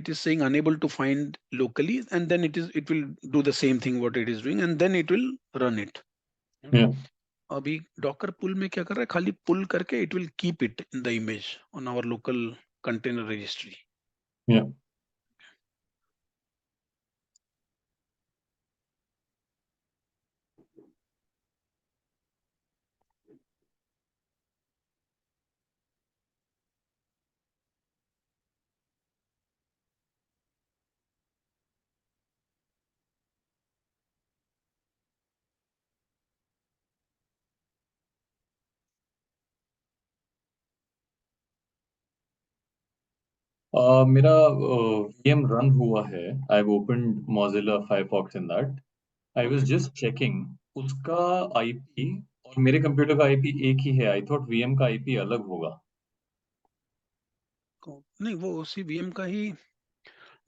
is saying unable to find locally, and then it will do the same thing what it is doing, and then it will run it. Okay. Yeah. अभी Docker pull में क्या कर रहा है, खाली pull करके it will keep it in the image on our local container registry. Yeah. मेरा VM run हुआ है. I've opened Mozilla Firefox in that. I was okay, just checking. उसका IP और मेरे कंप्यूटर का IP एक ही है. I thought VM का IP अलग होगा. नहीं वो उसी वीएम का ही.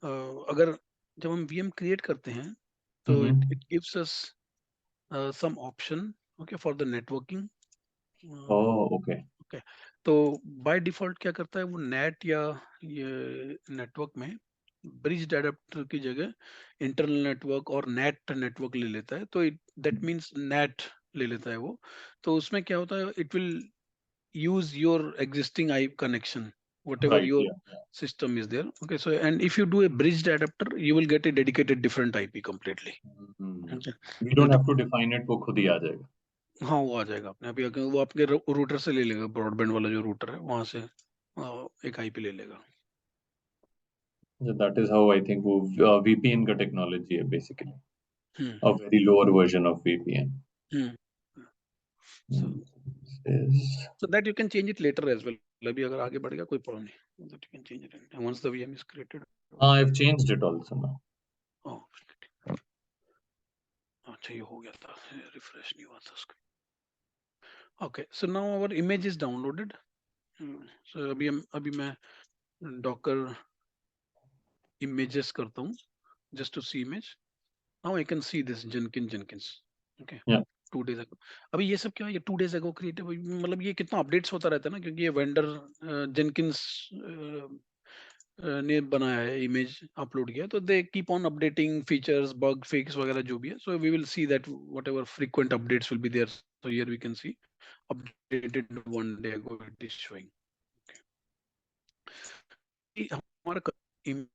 अगर जब हम वीएम क्रिएट करते हैं तो it Mm-hmm. It gives us some option, okay, for the networking. Oh, okay. Okay, तो बाय डिफॉल्ट क्या करता है वो, नेट या ये नेटवर्क में ब्रिज एडेप्टर की जगह इंटरनल नेटवर्क और नेट नेटवर्क ले लेता है. तो दैट मींस नेट ले लेता है वो. तो उसमें क्या होता है, it will use your existing IP connection, whatever Right. your Yeah. Yeah. system is there. Okay, so and if you do a bridged adapter, you will get a dedicated different IP completely. Hmm. Okay, We so don't have to define it. वो खुद ही आ जाएगा. हाँ वो आ जाएगा अपने आप ही, वो आपके रूटर से ले लेगा, ब्रॉडबैंड वाला जो रूटर है वहां से एक आईपी ले लेगा. So that is how I think वो VPN का technology है basically. A hmm very lower version of VPN. Hmm. So Hmm. Is so that you can change it later as well. अभी अगर आगे बढ़ेगा कोई प्रॉब्लम नहीं, that you can change it once the VM is created. I've changed it also now. अच्छा ये हो गया था, रिफ्रेश नहीं हुआ था उसका. Okay, so now our image is downloaded. सो अभी मैं डॉकर images करता हूँ, just to see image. Now I can see this Jenkins. Okay. Yeah. 2 days ago. अभी ये सब क्या है, ये 2 days ago क्रिएटिव, मतलब ये कितना अपडेट्स होता रहता है ना, क्योंकि ये वेंडर जेनकिंस ने बनाया है, इमेज अपलोड किया, तो they keep on updating features, bug fix वगैरह जो भी है. So we will see that whatever frequent updates will be there. So here we can see updated 1 day ago it is showing. कि हमारा image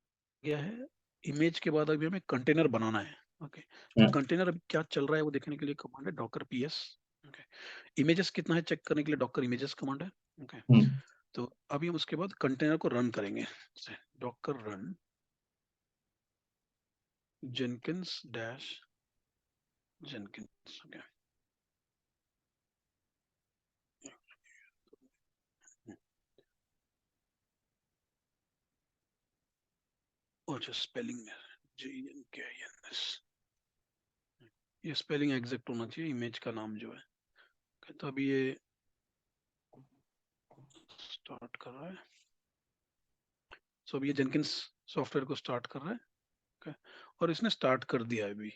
गया है, image के बाद अभी हमें कंटेनर बनाना है. ओके, तो Yeah. कंटेनर अभी क्या चल रहा है वो देखने के लिए कमांड है डॉकर पीएस. ओके, इमेजेस कितना है चेक करने के लिए डॉकर इमेजेस कमांड है. Okay, Hmm. तो अभी हम उसके बाद कंटेनर को रन करेंगे. Docker run Jenkins dash Jenkins. Okay, और जो स्पेलिंग में JNKINS, ये स्पेलिंग एग्जैक्ट होना चाहिए इमेज का नाम जो है. Okay, तो अभी ये स्टार्ट कर रहा है. सो अभी ये जेनकिंस सॉफ्टवेयर को स्टार्ट कर रहा है. Okay, और इसने स्टार्ट कर दिया है अभी.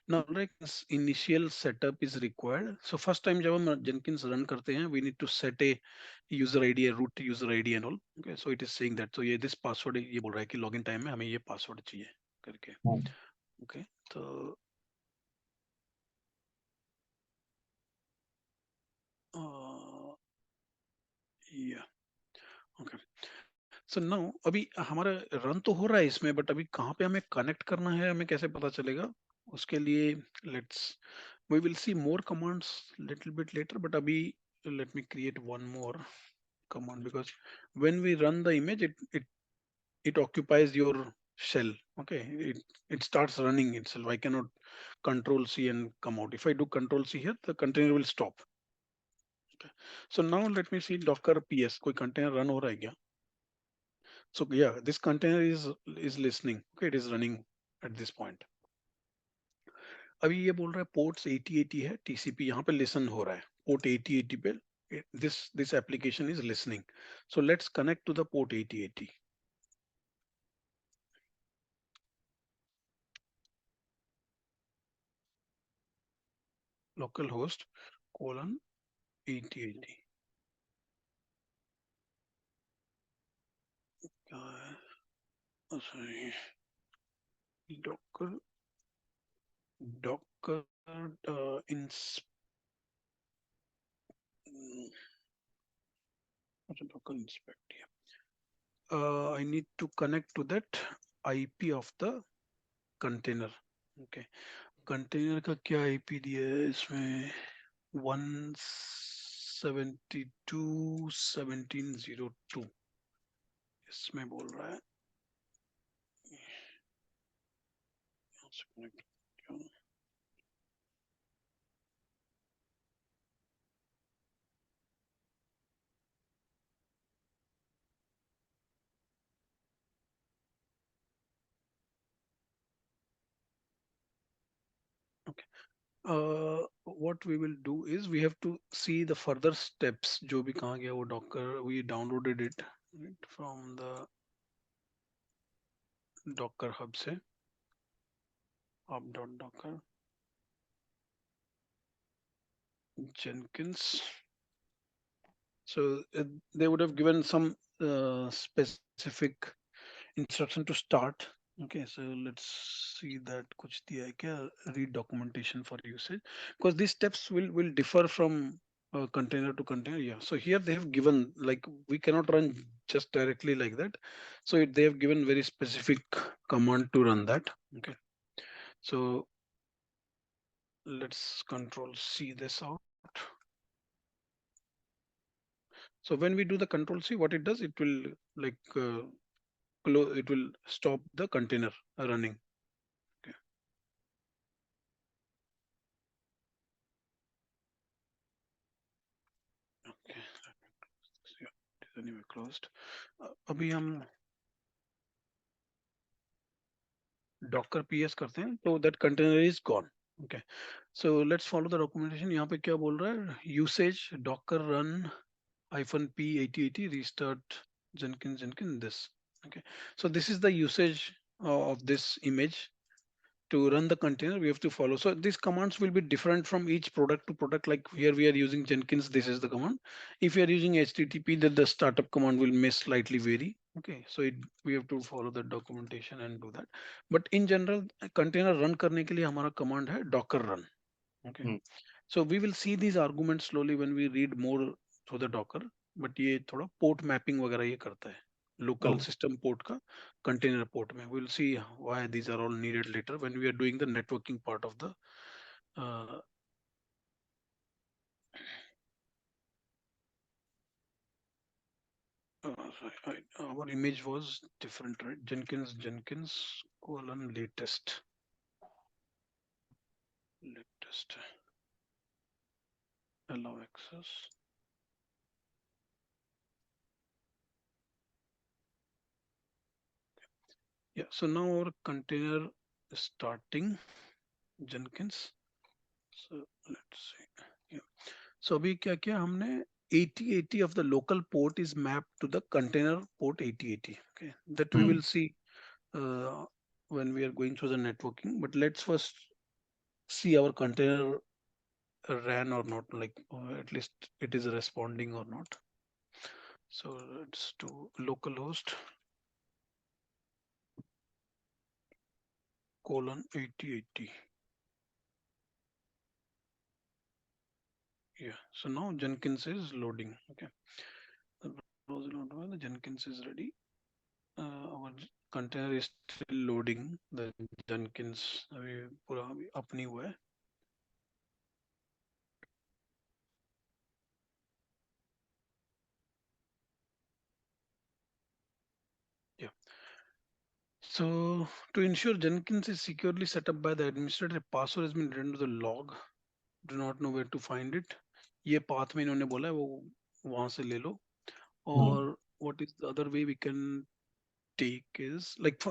Now, like this initial setup is required. So first time जब हम Jenkins run करते हैं, we need to set a user ID, a root user ID and all. Okay, so it is saying that. So ये this password ये बोल रहा है कि login time में हमें ये password चाहिए करके. Hmm. Okay, तो yeah, okay. सो नाउ अभी हमारा रन तो हो रहा है इसमें, बट अभी कहाँ पे हमें कनेक्ट करना है हमें कैसे पता चलेगा? उसके लिए let's we will see more commands little bit later, but अभी let me create one more command, because when we run the image, it occupies your shell. Okay, it starts running itself. I cannot control C and come out. If I do control C here, the container will stop. Okay, so now let me see docker ps कोई container run हो रहा है क्या? So yeah, this container is listening. Okay, it is running at this point. अभी ये बोल रहा है पोर्ट्स 8080 है, टीसीपी यहाँ पे लिसन हो रहा है पोर्ट 8080 पे. This application is listening. So let's connect to the port 8080. Localhost colon 8080. क्या है? Sorry, docker docker ins docker inspect. Yeah. I need to connect to that IP of the container. Okay. Container का क्या IP दिया है इसमें? 172.17.02 इसमें बोल रहा है यहाँ से connect किया. Okay. What we will do is we have to see the further steps. जो भी कहाँ गया वो docker, we downloaded it right, from the docker hub से hub.docker Jenkins. So they would have given some specific instruction to start. Okay, so let's see that कुछ दिया है क्या? Read documentation for usage, because these steps will differ from container to container. Yeah, so here they have given, like we cannot run just directly like that. So they have given very specific command to run that. Okay, so let's control C this out. So when we do the control C, what it does, it will like it will stop the container running. Okay. Okay. Yeah, it is anyway closed. अभी हम docker ps करते हैं तो that container is gone. Okay, so let's follow the documentation. यहाँ पे क्या बोल रहा है? Usage docker run -p 8080 restart Jenkins this. Okay, so this is the usage of this image. To run the container we have to follow, so these commands will be different from each product to product. Like here we are using Jenkins, this is the command. If you are using http, then the startup command will may slightly vary. Okay, so we have to follow the documentation and do that. But in general, container run करने के लिए हमारा command है docker run. Okay, Hmm. so we will see these arguments slowly when we read more through the docker. But ये थोड़ा port mapping वगैरह ये करता है local Okay. system port का container port में. We'll see why these are all needed later when we are doing the networking part of the uh, our image was different, right? Jenkins colon latest allow access. Yeah, so now our container is starting Jenkins. So let's see. Yeah. So अभी क्या किया हमने? 8080 of the local port is mapped to the container port 8080. Okay, that we will Hmm. see when we are going through the networking. But let's first see our container ran or not, like at least it is responding or not. So let's do localhost colon 8080. Yeah, so now Jenkins is loading. Okay, the browser not well, the Jenkins is ready. our container is still loading the Jenkins अभी पूरा अभी up नहीं हुआ है. Yeah. So to ensure Jenkins is securely set up by the administrator, a password has been written to the log. Do not know where to find it. ये path में इन्होंने बोला है वो वहां से ले लो. Hmm. Or what is the other way we can take is like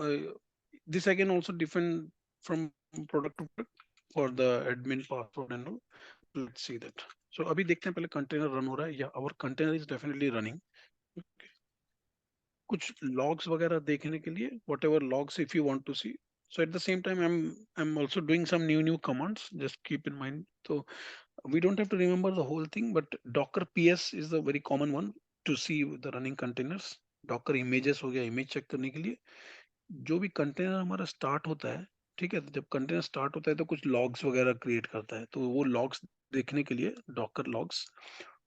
this again also different from product to product for the admin password and all. Let's see that. So अभी देखते हैं पहले container run हो रहा है या our container is definitely running. कुछ logs वगैरह देखने के लिए whatever logs if you want to see. So at the same time I'm also doing some new commands. Just keep in mind. So we don't have to remember the whole thing, but Docker PS is the very common one to see the running containers. Docker images हो गया image check करने के लिए. जो भी container हमारा start होता है, ठीक है, तो जब कंटेनर स्टार्ट होता है तो कुछ लॉग्स वगैरह क्रिएट करता है, तो वो लॉग्स देखने के लिए डॉकर लॉग्स.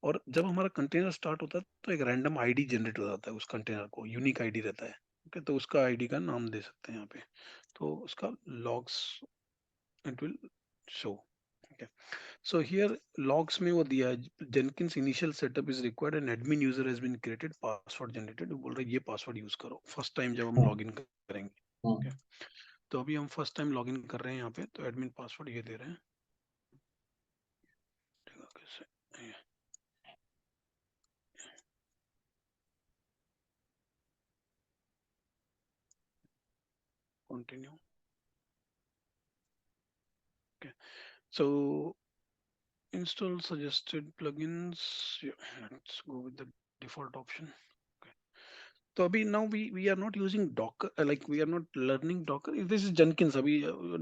और जब हमारा कंटेनर स्टार्ट होता है तो एक रैंडम आईडी जनरेट हो जाता है, उस कंटेनर को यूनिक आईडी रहता है. ओके, तो उसका आईडी का नाम दे सकते हैं यहाँ पे. तो उसका logs it will show. Okay, so here logs में वो दिया है Jenkins initial setup is required and admin user has been created password generated. बोल रहे ये पासवर्ड यूज करो फर्स्ट टाइम जब हम Hmm. लॉग इन करेंगे. Hmm. ओके, तो अभी हम फर्स्ट टाइम लॉग इन कर रहे हैं यहाँ पे, तो एडमिन पासवर्ड ये दे रहे हैं. देखो कैसे, continue. Okay, so install suggested plugins. Let's go with the default option. तो अभी now we are not using Docker, like we are not learning Docker. If this is Jenkins, अभी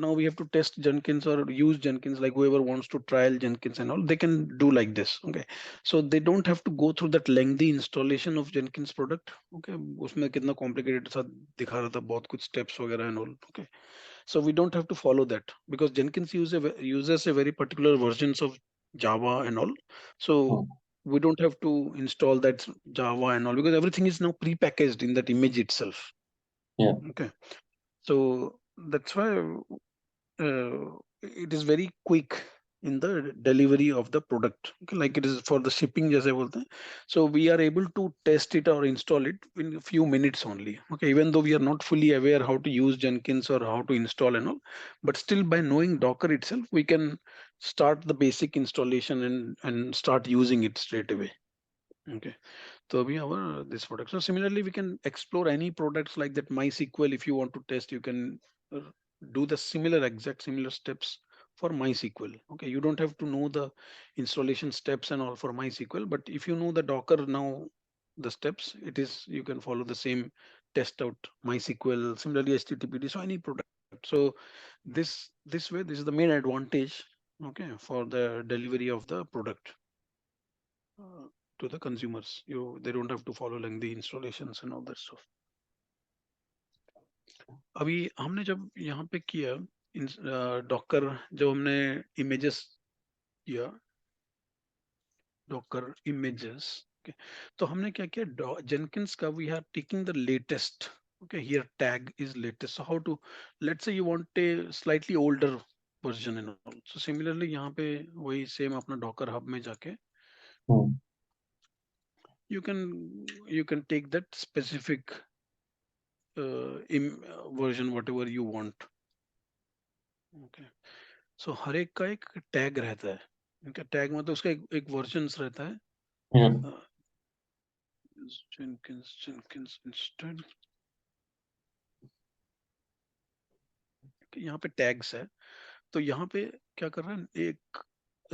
now we have to test Jenkins or use Jenkins. Like whoever wants to trial Jenkins and all, they can do like this. Okay, so they don't have to go through that lengthy installation of Jenkins product. Okay, उसमें कितना complicated सा दिखा रहा था, बहुत कुछ steps वगैरह and all. Okay, so we don't have to follow that because Jenkins uses a very particular versions of Java and all. So Hmm. we don't have to install that Java and all because everything is now pre-packaged in that image itself. Yeah. Okay, so that's why it is very quick in the delivery of the product. Okay, like it is for the shipping जैसे बोलते हैं. So we are able to test it or install it in a few minutes only. Okay, even though we are not fully aware how to use Jenkins or how to install and all, but still by knowing Docker itself, we can start the basic installation and start using it straight away. Okay, so we have this product. So similarly, we can explore any products like that MySQL. If you want to test, you can uh, do the similar exact similar steps for MySQL. Okay, you don't have to know the installation steps and all for MySQL, but if you know the Docker now, the steps, it is you can follow the same test out MySQL. Similarly, HTTPD. So any product. So this way, this is the main advantage. Okay, for the delivery of the product uh, to the consumers. They don't have to follow lengthy installations and all that stuff. अभी हमने जब यहाँ पे किया Docker, जब हमने images किया Docker images, तो हमने क्या किया जेनकिंस का we are taking the latest. Okay, here tag is latest. So how to, let's say you want a slightly older version and all. So similarly यहाँ पे वही same अपना डॉकर हब में जाके Hmm. you can take that specific version whatever you want. Okay, so हर एक का एक tag रहता है. इनका टैग मतलब उसका एक वर्जन्स रहता है. Yeah. uh, Jenkins instead. यहाँ पे टैग्स है, तो यहाँ पे क्या कर रहा है, एक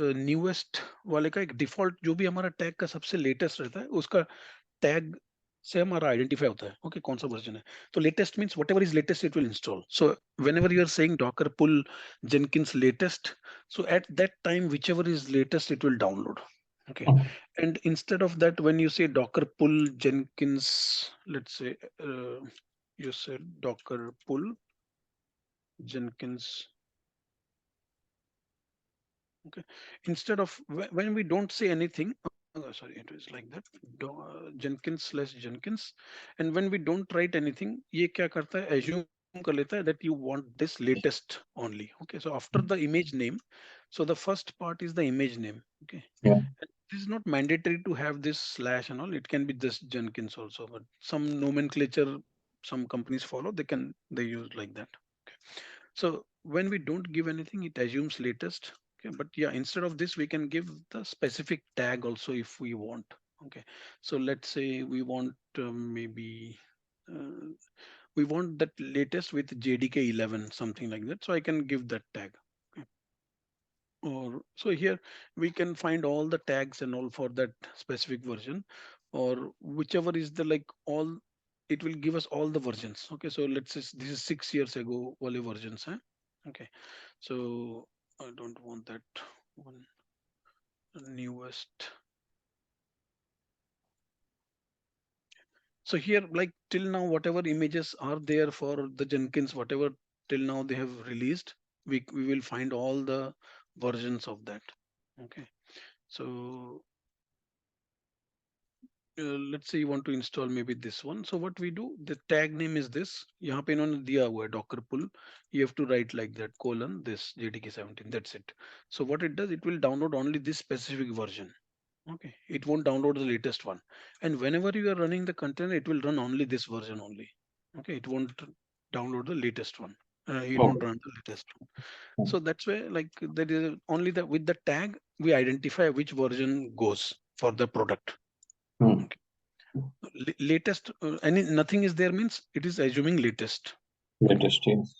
न्यूएस्ट वाले का एक डिफॉल्ट जो भी हमारा टैग का सबसे लेटेस्ट रहता है उसका टैग से हमारा आइडेंटिफाई होता है. ओके, कौन सा वर्जन है. तो latest means whatever is latest it will install. So whenever you are saying Docker pull Jenkins latest, so at that time whichever is latest it will download. Okay, Hmm. and instead of that when you say docker pull jenkins, let's say you said docker pull jenkins. Okay, instead of when we don't say anything, sorry, it is like that. Jenkins slash Jenkins. And when we don't write anything, ये क्या करता है? Assume कर लेता है that you want this latest only. Okay, so after the image name, so the first part is the image name. Okay, Yeah. and this is not mandatory to have this slash and all. It can be just Jenkins also, but some nomenclature some companies follow. They use like that. Okay. So when we don't give anything, it assumes latest. Okay, but yeah, instead of this, we can give the specific tag also if we want. Okay, so let's say we want maybe uh, we want that latest with JDK 11, something like that. So I can give that tag. Okay. Or so here we can find all the tags and all for that specific version, or whichever is the like all. It will give us all the versions. Okay, so let's say this is 6 years ago, all the versions. Huh? Okay, so I don't want that one. Newest. So here, like till now, whatever images are there for the Jenkins, whatever till now they have released, we will find all the versions of that. Okay, so let's say you want to install maybe this one. So what we do, the tag name is this. यहाँ पे इन्होंने दिया हुआ है docker pull. You have to write like that colon this JDK 17. That's it. So what it does, it will download only this specific version. Okay, it won't download the latest one. And whenever you are running the container, it will run only this version only. Okay, it won't download the latest one. It won't Okay. run the latest one. So that's why like there is only the with the tag we identify which version goes for the product. Hmm. Okay. Latest any nothing is there means it is assuming latest. Okay. Latest, yes.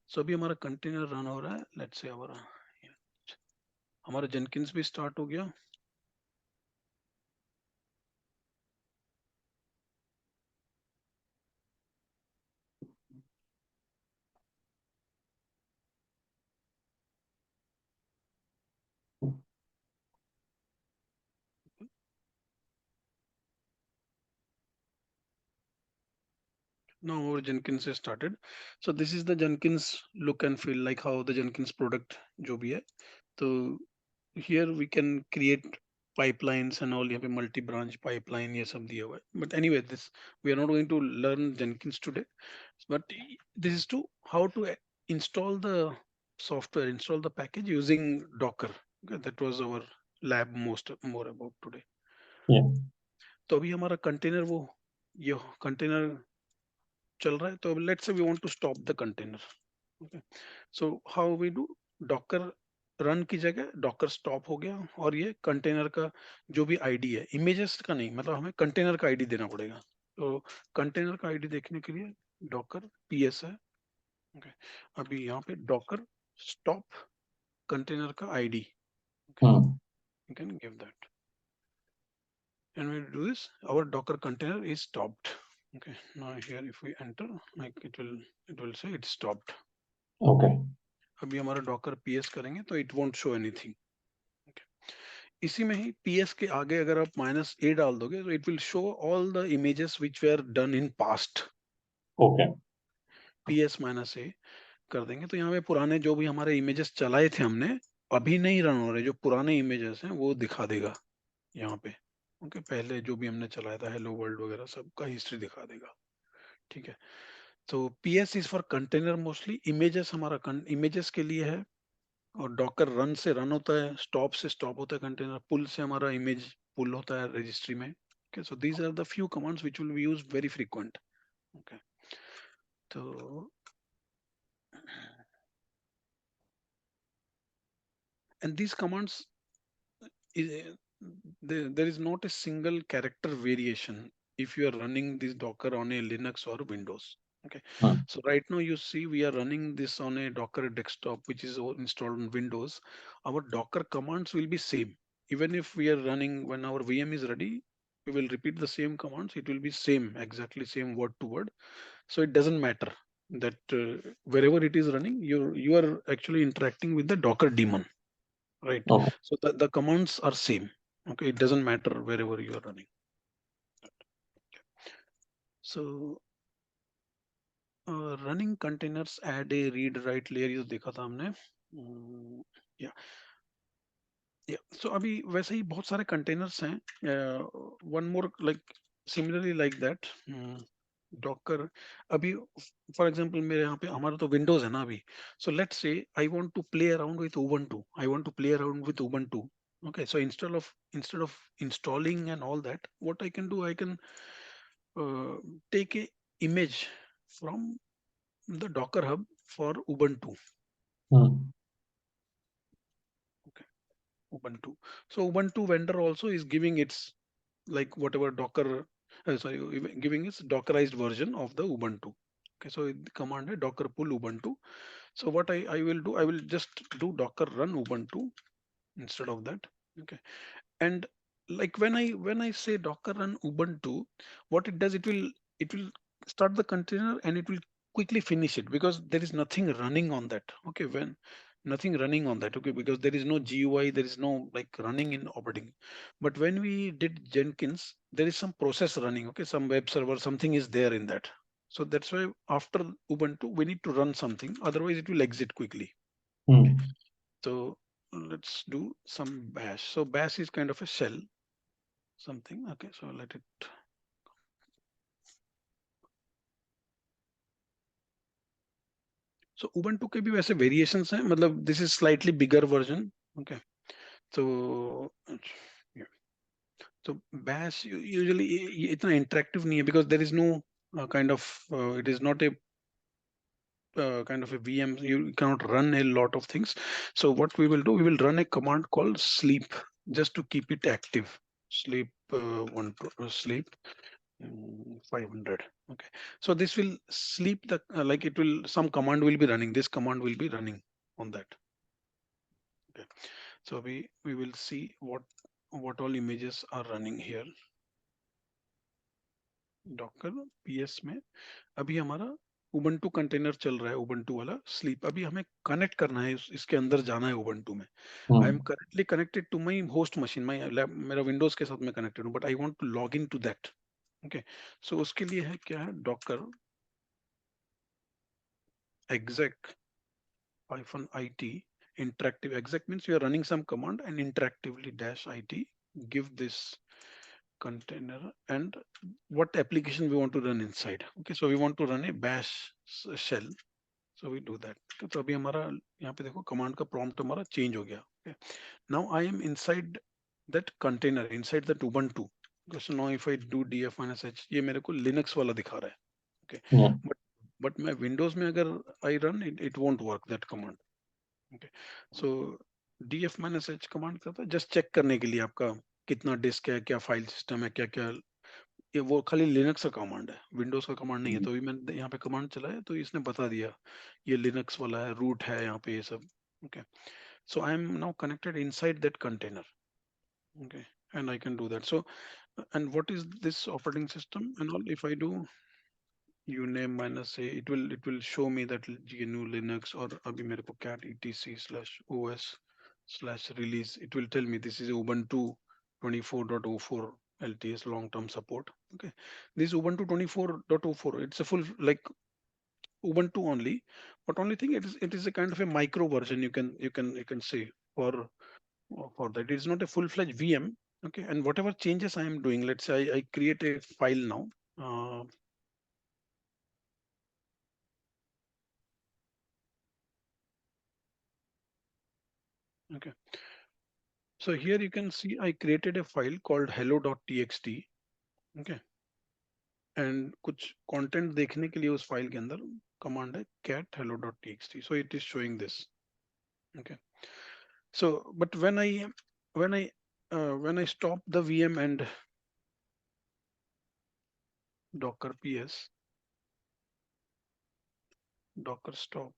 So अभी हमारा container run हो रहा है. Let's say हमारा Jenkins भी start हो गया. Now our Jenkins is started. So this is the Jenkins look and feel, like how the Jenkins product जो भी है. So here we can create pipelines and all. यहाँ पे multi branch pipeline ये सब दिया हुआ है. But anyway, this we are not going to learn Jenkins today. But this is to how to install the software, install the package using Docker. Okay, that was our lab most more about today. Yeah. तो अभी हमारा container वो ये container चल रहा है. तो let's say we want to stop the container. Okay, so how we do, Docker run की जगह डॉकर स्टॉप हो गया और ये कंटेनर का जो भी आईडी है, इमेजेस का नहीं, मतलब हमें कंटेनर का आईडी देना पड़ेगा. तो कंटेनर का आईडी देखने के लिए डॉकर पीएस है. ओके, अभी यहाँ पे डॉकर स्टॉप कंटेनर का ID. Okay, Hmm. You can give that and we do this, our docker container is stopped. Okay, now here if we enter, like it will say it's stopped. Okay. अभी हमारा Docker PS करेंगे तो it won't show anything. इसी में ही PS के आगे अगर आप -a डाल दोगे तो it will show all the images which where done in past. Okay. PS-a कर देंगे तो यहाँ पे पुराने जो भी हमारे इमेजेस चलाए थे हमने, अभी नहीं रन हो रहे, जो पुराने इमेजेस हैं वो दिखा देगा यहाँ पे. ओके, पहले जो भी हमने चलाया था हेलो वर्ल्ड वगैरह सबका हिस्ट्री दिखा देगा. ठीक है, तो PS is for container mostly. Images हमारा इमेजेस के लिए है. और डॉकर रन से रन होता है, स्टॉप से स्टॉप होता है कंटेनर, पुल से हमारा इमेज पुल होता है रजिस्ट्री में. Okay, so these are the few commands which will be used very frequent. Okay, तो and these commands is, there is not a single character variation if you are running this docker on a linux or windows. Okay, Hmm. so right now you see we are running this on a docker desktop which is installed on windows. Our docker commands will be same. Even if we are running, when our VM is ready, we will repeat the same commands. It will be same, exactly same word to word. So it doesn't matter that wherever it is running, you are actually interacting with the docker daemon, right? Okay. So the commands are same. Okay, it doesn't matter wherever you are running. So running containers add a read write layer, ये देखा था हमने. Yeah, सो अभी वैसे ही बहुत सारे containers हैं, one more like similarly like that Docker. अभी फॉर एग्जांपल मेरे यहाँ पे हमारा तो विंडोज है ना अभी। So let's say I want to play around with Ubuntu, I want to play around with Ubuntu. Okay, so instead of installing and all that, what I can do, I can take a image from the Docker hub for Ubuntu. Hmm. Okay, Ubuntu. So Ubuntu vendor also is giving its like whatever Docker, sorry, giving its Dockerized version of the Ubuntu. Okay, so the command is Docker pull Ubuntu. So what I will do, I will just do Docker run Ubuntu instead of that. Okay, and like when I say Docker run Ubuntu, what it does, it will start the container and it will quickly finish it because there is nothing running on that. Okay, when nothing running on that. Okay, because there is no GUI, there is no like running in operating. But when we did Jenkins, there is some process running. Okay, some web server, something is there in that. So that's why after Ubuntu we need to run something, otherwise it will exit quickly. Okay, Hmm. so let's do some bash. So bash is kind of a shell something. Okay, so let it. So Ubuntu के भी वैसे variations हैं, मतलब this is slightly bigger version. Okay, so yeah. So bash usually ये इतना interactive नहीं है because there is no kind of it is not a kind of a VM. You cannot run a lot of things. So what we will do, we will run a command called sleep just to keep it active. Sleep sleep 500. Okay, so this will sleep the like it will some command will be running. This command will be running on that. Okay, so we will see what all images are running here. Docker PS में अभी हमारा Ubuntu container चल रहा है, Ubuntu वाला sleep. अभी हमें connect करना है, इसके अंदर जाना है उबंटू में। I am Hmm. Currently connected to my host machine, my lab, मेरा विंडोज के साथ मैं कनेक्टेड हूँ, but I want to log in to that. Okay, so उसके लिए है क्या है, Docker exec -it interactive exec means you are running some command and interactively -it give this container and what application we want to run inside. Okay, so we want to run a bash shell, so we do that. Okay, तो अभी हमारा यहाँ पे देखो command का prompt हमारा change हो गया. Okay, now I am inside that container, inside that ubuntu. Okay, so now if I do df-h, ये मेरे को लिनक्स वाला दिखा रहा है. Okay, Yeah. but मैं विंडोज में अगर I run it won't work that command. Okay, so df-h command करता है जस्ट चेक करने के लिए आपका कितना डिस्क है, क्या फाइल सिस्टम है, क्या क्या। ये वो खाली लिनक्स का कमांड है, विंडोज का कमांड नहीं है। तो अभी मैंने यहाँ पे कमांड चलाया तो इसने बता दिया ये लिनक्स वाला है, रूट है यहाँ पे, ये सब। Okay, so I am now connected inside that container. Okay, and I can do that. So and what is this operating system and all, if I do uname -a, it will show me that GNU Linux or abhi mere ko cat etc/os/release, it will tell me this is Ubuntu 24.04 LTS long term support. Okay, this Ubuntu 24.04, it's a full like Ubuntu only, but only thing it is a kind of a micro version, you can say for that. It's not a full-fledged VM. Okay, and whatever changes I am doing, let's say I create a file now. uh, okay, so here you can see I created a file called hello.txt. Okay, and कुछ content देखने के लिए उस file के अंदर command है cat hello.txt, so it is showing this. Okay, so but when I stop the VM and docker ps docker stop,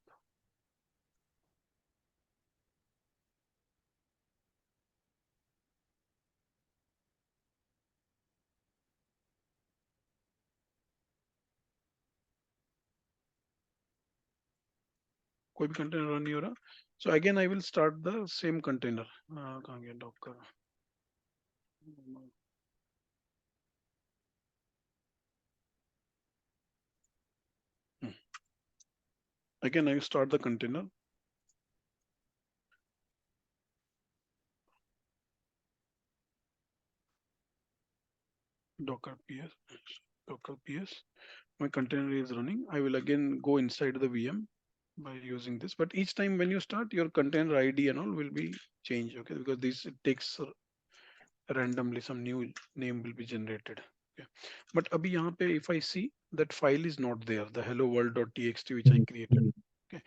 कोई भी कंटेनर रन नहीं हो रहा, so again I will start the same container. कहाँ गया docker. Hmm. Again I start the container. docker ps, my container is running. I will again go inside the VM by using this, but each time when you start, your container ID and all will be changed, okay, because this it takes randomly some new name will be generated. Okay. But abhi yahan pe if I see that file is not there, the hello world.txt which I created. Okay.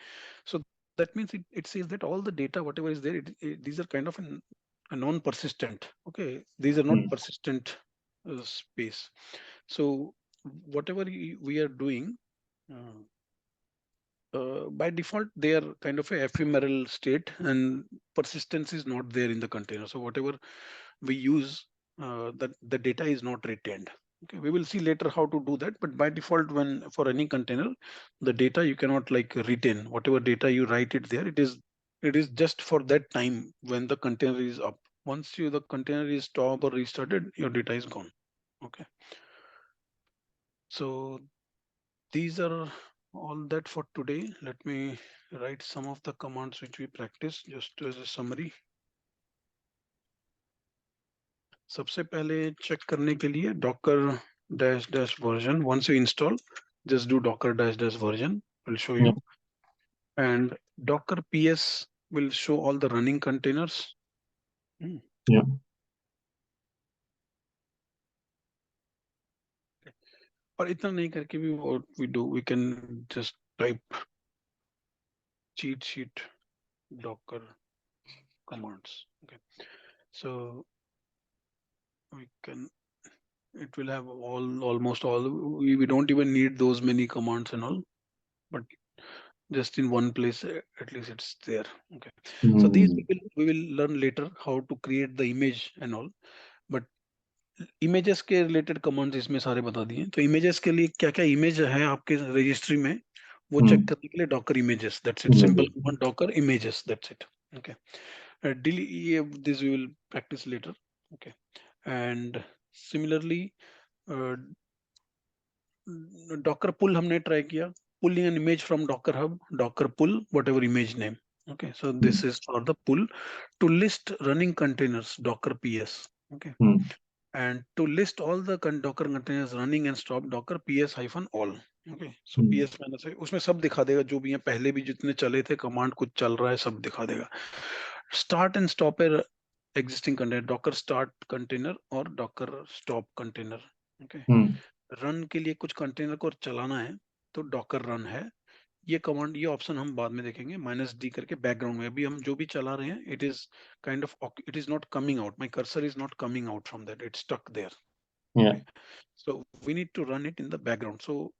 So that means it says that all the data, whatever is there, these are kind of a non-persistent. Okay. These are not persistent space. So whatever we are doing, uh, by default, they are kind of a ephemeral state and persistence is not there in the container. So whatever we use, that the data is not retained. Okay, we will see later how to do that. But by default, when for any container, the data you cannot like retain. Whatever data you write it there, it is just for that time when the container is up. Once the container is stopped or restarted, your data is gone. Okay, so these are all that for today. Let me write some of the commands which we practice just as a summary. सबसे पहले check करने के लिए docker dash dash version. Once you install, just do docker dash dash version. Will show Yeah. you. And docker ps will show all the running containers. Yeah. और इतना नहीं करके भी what we do, we can just type cheat sheet docker commands. Okay, so we can, it will have almost all, we don't even need those many commands and all, but just in one place, at least it's there. Okay, so these we will learn later how to create the image and all, but images के related commands इसमें सारे बता दिए. तो images के लिए क्या क्या image है आपके registry में, वो check करने के लिए docker images, that's it. Simple command docker images, that's it. Okay, this we will practice later. Okay, and similarly, docker pull हमने try किया, pulling an image from docker hub, docker pull whatever image name. Okay, so this is for the pull. To list running containers, docker ps. Okay, and to list all the docker containers running and stop, docker ps hyphen all. Okay, so ps मैंने से उसमें सब दिखा देगा, जो भी है पहले भी जितने चले थे कमांड कुछ चल रहा है सब दिखा देगा. Start and stop a existing container, docker start container or docker stop container. Okay, run के लिए कुछ कंटेनर को चलाना है तो डॉकर रन है. ये कमांड, ये ऑप्शन हम बाद में देखेंगे. -d करके बैकग्राउंड में अभी हम जो भी चला रहे हैं, it is kind of, it is not coming out, my cursor is not coming out from that, it's stuck there. Yeah. So we need to run it in the background. सो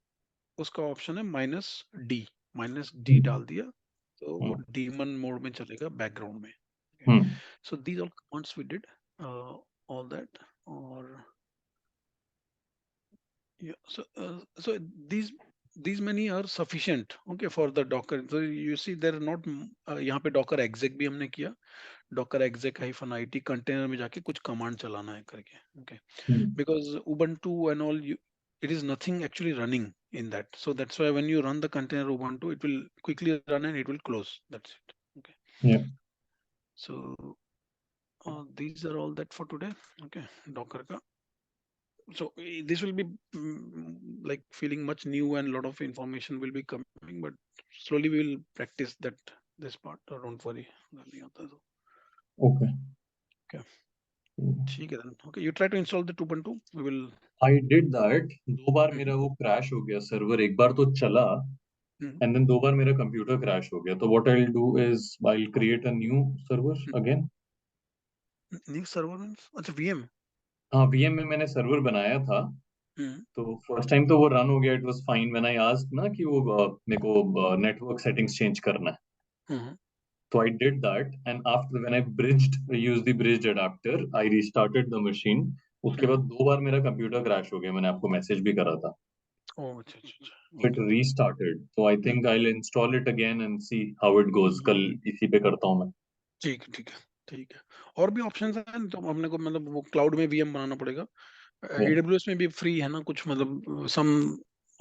उसका ऑप्शन है -d डाल दिया तो वो demon mode में चलेगा background में. So these all commands we did all that. Or yeah, so these many are sufficient, okay, for the docker. So you see there are not, यहाँ पे docker exec भी हमने किया, docker exec hyphen it container में जाके कुछ command चलाना है करके. Okay, because ubuntu and all, it is nothing actually running in that, so that's why when you run the container ubuntu, it will quickly run and it will close, that's it. Okay, Yeah. so these are all that for today. Okay, docker ka. So this will be like feeling much new and a lot of information will be coming, but slowly we will practice that this part. Don't worry. Okay. Okay. ठीक है then. Okay, you try to install the Ubuntu. We will. I did that. 2 बार मेरा वो crash हो गया server, एक बार तो चला and then 2 बार मेरा कंप्यूटर crash हो गया. तो what I'll do is I'll create a new server again. New server means अच्छा VM. हाँ, VM में मैंने सर्वर बनाया था. तो फर्स्ट टाइम तो वो रन हो गया, it was fine. When I asked ना कि वो मेरे को नेटवर्क सेटिंग्स चेंज करना है, तो I did that and after when I bridged used the bridged adapter, I restarted the machine. उसके बाद 2 बार मेरा कंप्यूटर क्रैश हो गया, मैंने आपको मैसेज भी करा था. ओह अच्छा अच्छा. इट रीस्टार्टेड, तो I think I will install it again and see how it goes. कल इसी पे करता हूं मैं. ठीक है ठीक है ठीक है. और भी ऑप्शंस हैं तो हमने को मतलब वो क्लाउड में VM बनाना पड़ेगा. AWS में भी फ्री है ना कुछ, मतलब some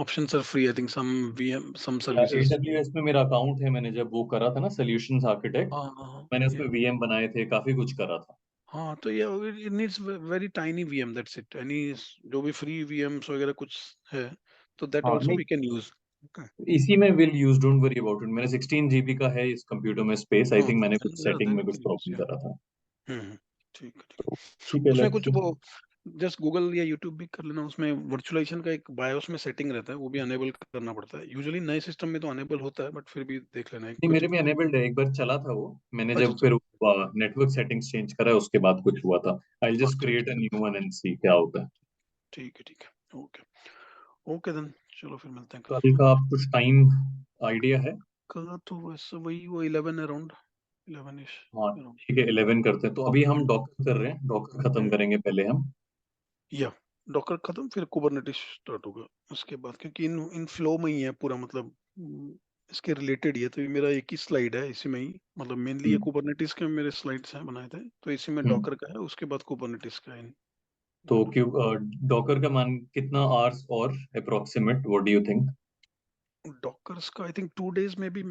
options are free, I think some VM, some services. AWS में मेरा अकाउंट है, मैंने जब वो करा था ना सॉल्यूशंस आर्किटेक्ट, हाँ मैंने उसमें yeah. VM बनाए थे, काफी कुछ करा था. हाँ तो ये it needs very tiny VM, that's it. Any जो भी फ्री वीएम्स वगैरह कुछ है तो दैट हाँ आल्सो नहीं, वी कैन यूज। ओके। इसी में will use, don't worry about it. मेरे 16 जीबी का है इस कंप्यूटर में स्पेस। आई हाँ थिंक मैंने कुछ सेटिंग देन में वी कुछ कैन यूज। प्रॉब्लम करा था। हम्म, ठीक है, ठीक तो ठीक है। है, उसमें लेट्स कुछ सी। वो जस्ट गूगल या यूट्यूब भी कर लेना, उसमें वर्चुअलाइजेशन का एक बायोस में सेटिंग रहता है, वो भी अनेबल करना पड़ता है। यूजुअली नए सिस्टम में तो अनेबल होता है, बट फिर भी देख लेना एक नहीं, कुछ। मेरे में एनेबल्ड है, एक बार चला था वो। मैंने अच्छा जब अच्छा फिर नेटवर्क सेटिंग्स चेंज करा उसके बाद कुछ हुआ था। आई जस्ट अच्छा क्रिएट अच्छा, अ न्यू वन एंड सी क्या होता है। ठीक है, ठीक है, ओके। ओके देन, चलो फिर मिलते हैं कल। कल का आप कुछ टाइम आइडिया है? कल तो वैसे वही वो 11 अराउंड, 11 इश हाँ अराउंड। ठीक है, 11 करते हैं। तो अभी हम डॉकर कर रहे हैं, डॉकर खत्म करेंगे पहले हम। या डॉकर खत्म, फिर कुबरनेटिस स्टार्ट होगा उसके बाद, क्योंकि इन इन फ्लो में ही है पूरा, मतलब इसके रिलेटेड ही है। तो ये मेरा एक ही स्लाइड है इसी में ही, मतलब मेनली ये हम्म, कुबरनेटिस के मेरे स्लाइड्स हैं बनाए थे, तो इसी में हम्म। डॉकर का है, उसके बाद कुबरनेटिस का है। तो क्यों डॉकर का मान कितना आवर्स और approximate, what do you think? डॉकर्स का आई थिंक 2 days में भी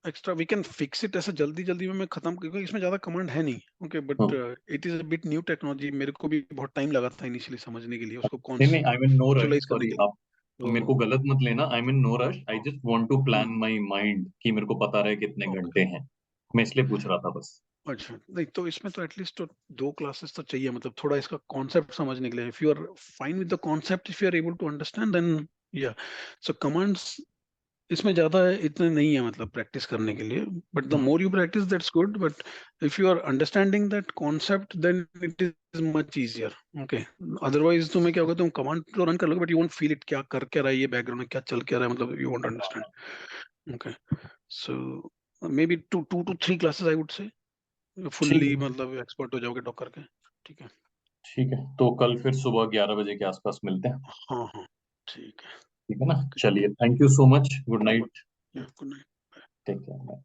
extra we can fix it, ऐसा जल्दी जल्दी में मैं खत्म, क्योंकि इसमें ज्यादा कमांड है नहीं। ओके, बट हाँ। It is a bit new technology, मेरे को भी बहुत टाइम लगा था इनिशियली समझने के लिए, उसको नहीं नहीं, I mean no rush, conceptualize करने सॉरी के लिए। आप मेरे को तो गलत मत लेना। I mean no rush, I just want to plan hmm, my mind कि मेरे को पता रहे कितने ओके, घंटे हैं। मैं इसलिए पूछ रहा था बस। अच्छा नहीं तो इसमें तो एटलीस्ट तो 2 क्लासेस तो चाहिए, मतलब थोड़ा इसका कॉन्सेप्ट समझने के लिए। If you are fine with the concept, if you are able to understand, then या सो कमांड्स इसमें ज्यादा इतने नहीं है, मतलब प्रैक्टिस करने के लिए। But the more you practice that's good, but if you are understanding that concept then it is much easier. Okay, otherwise तुम्हें क्या होगा, तुम कमांड तो रन कर लोगे but you won't feel it, क्या कर क्या रहा है ये बैकग्राउंड में, क्या चल क्या रहा है, मतलब you won't understand. Okay, so may be 2 to 3 classes I would say ठीक फुल्ली है, मतलब एक्सपर्ट हो जाओगे डॉकर के। ठीक है, ठीक है। तो कल फिर सुबह 11 बजे के आसपास मिलते हैं। हाँ हाँ, ठीक है, ठीक है ना? ओके, चलिए, thank you so much. Good no night. Problem, yeah good night. Take care.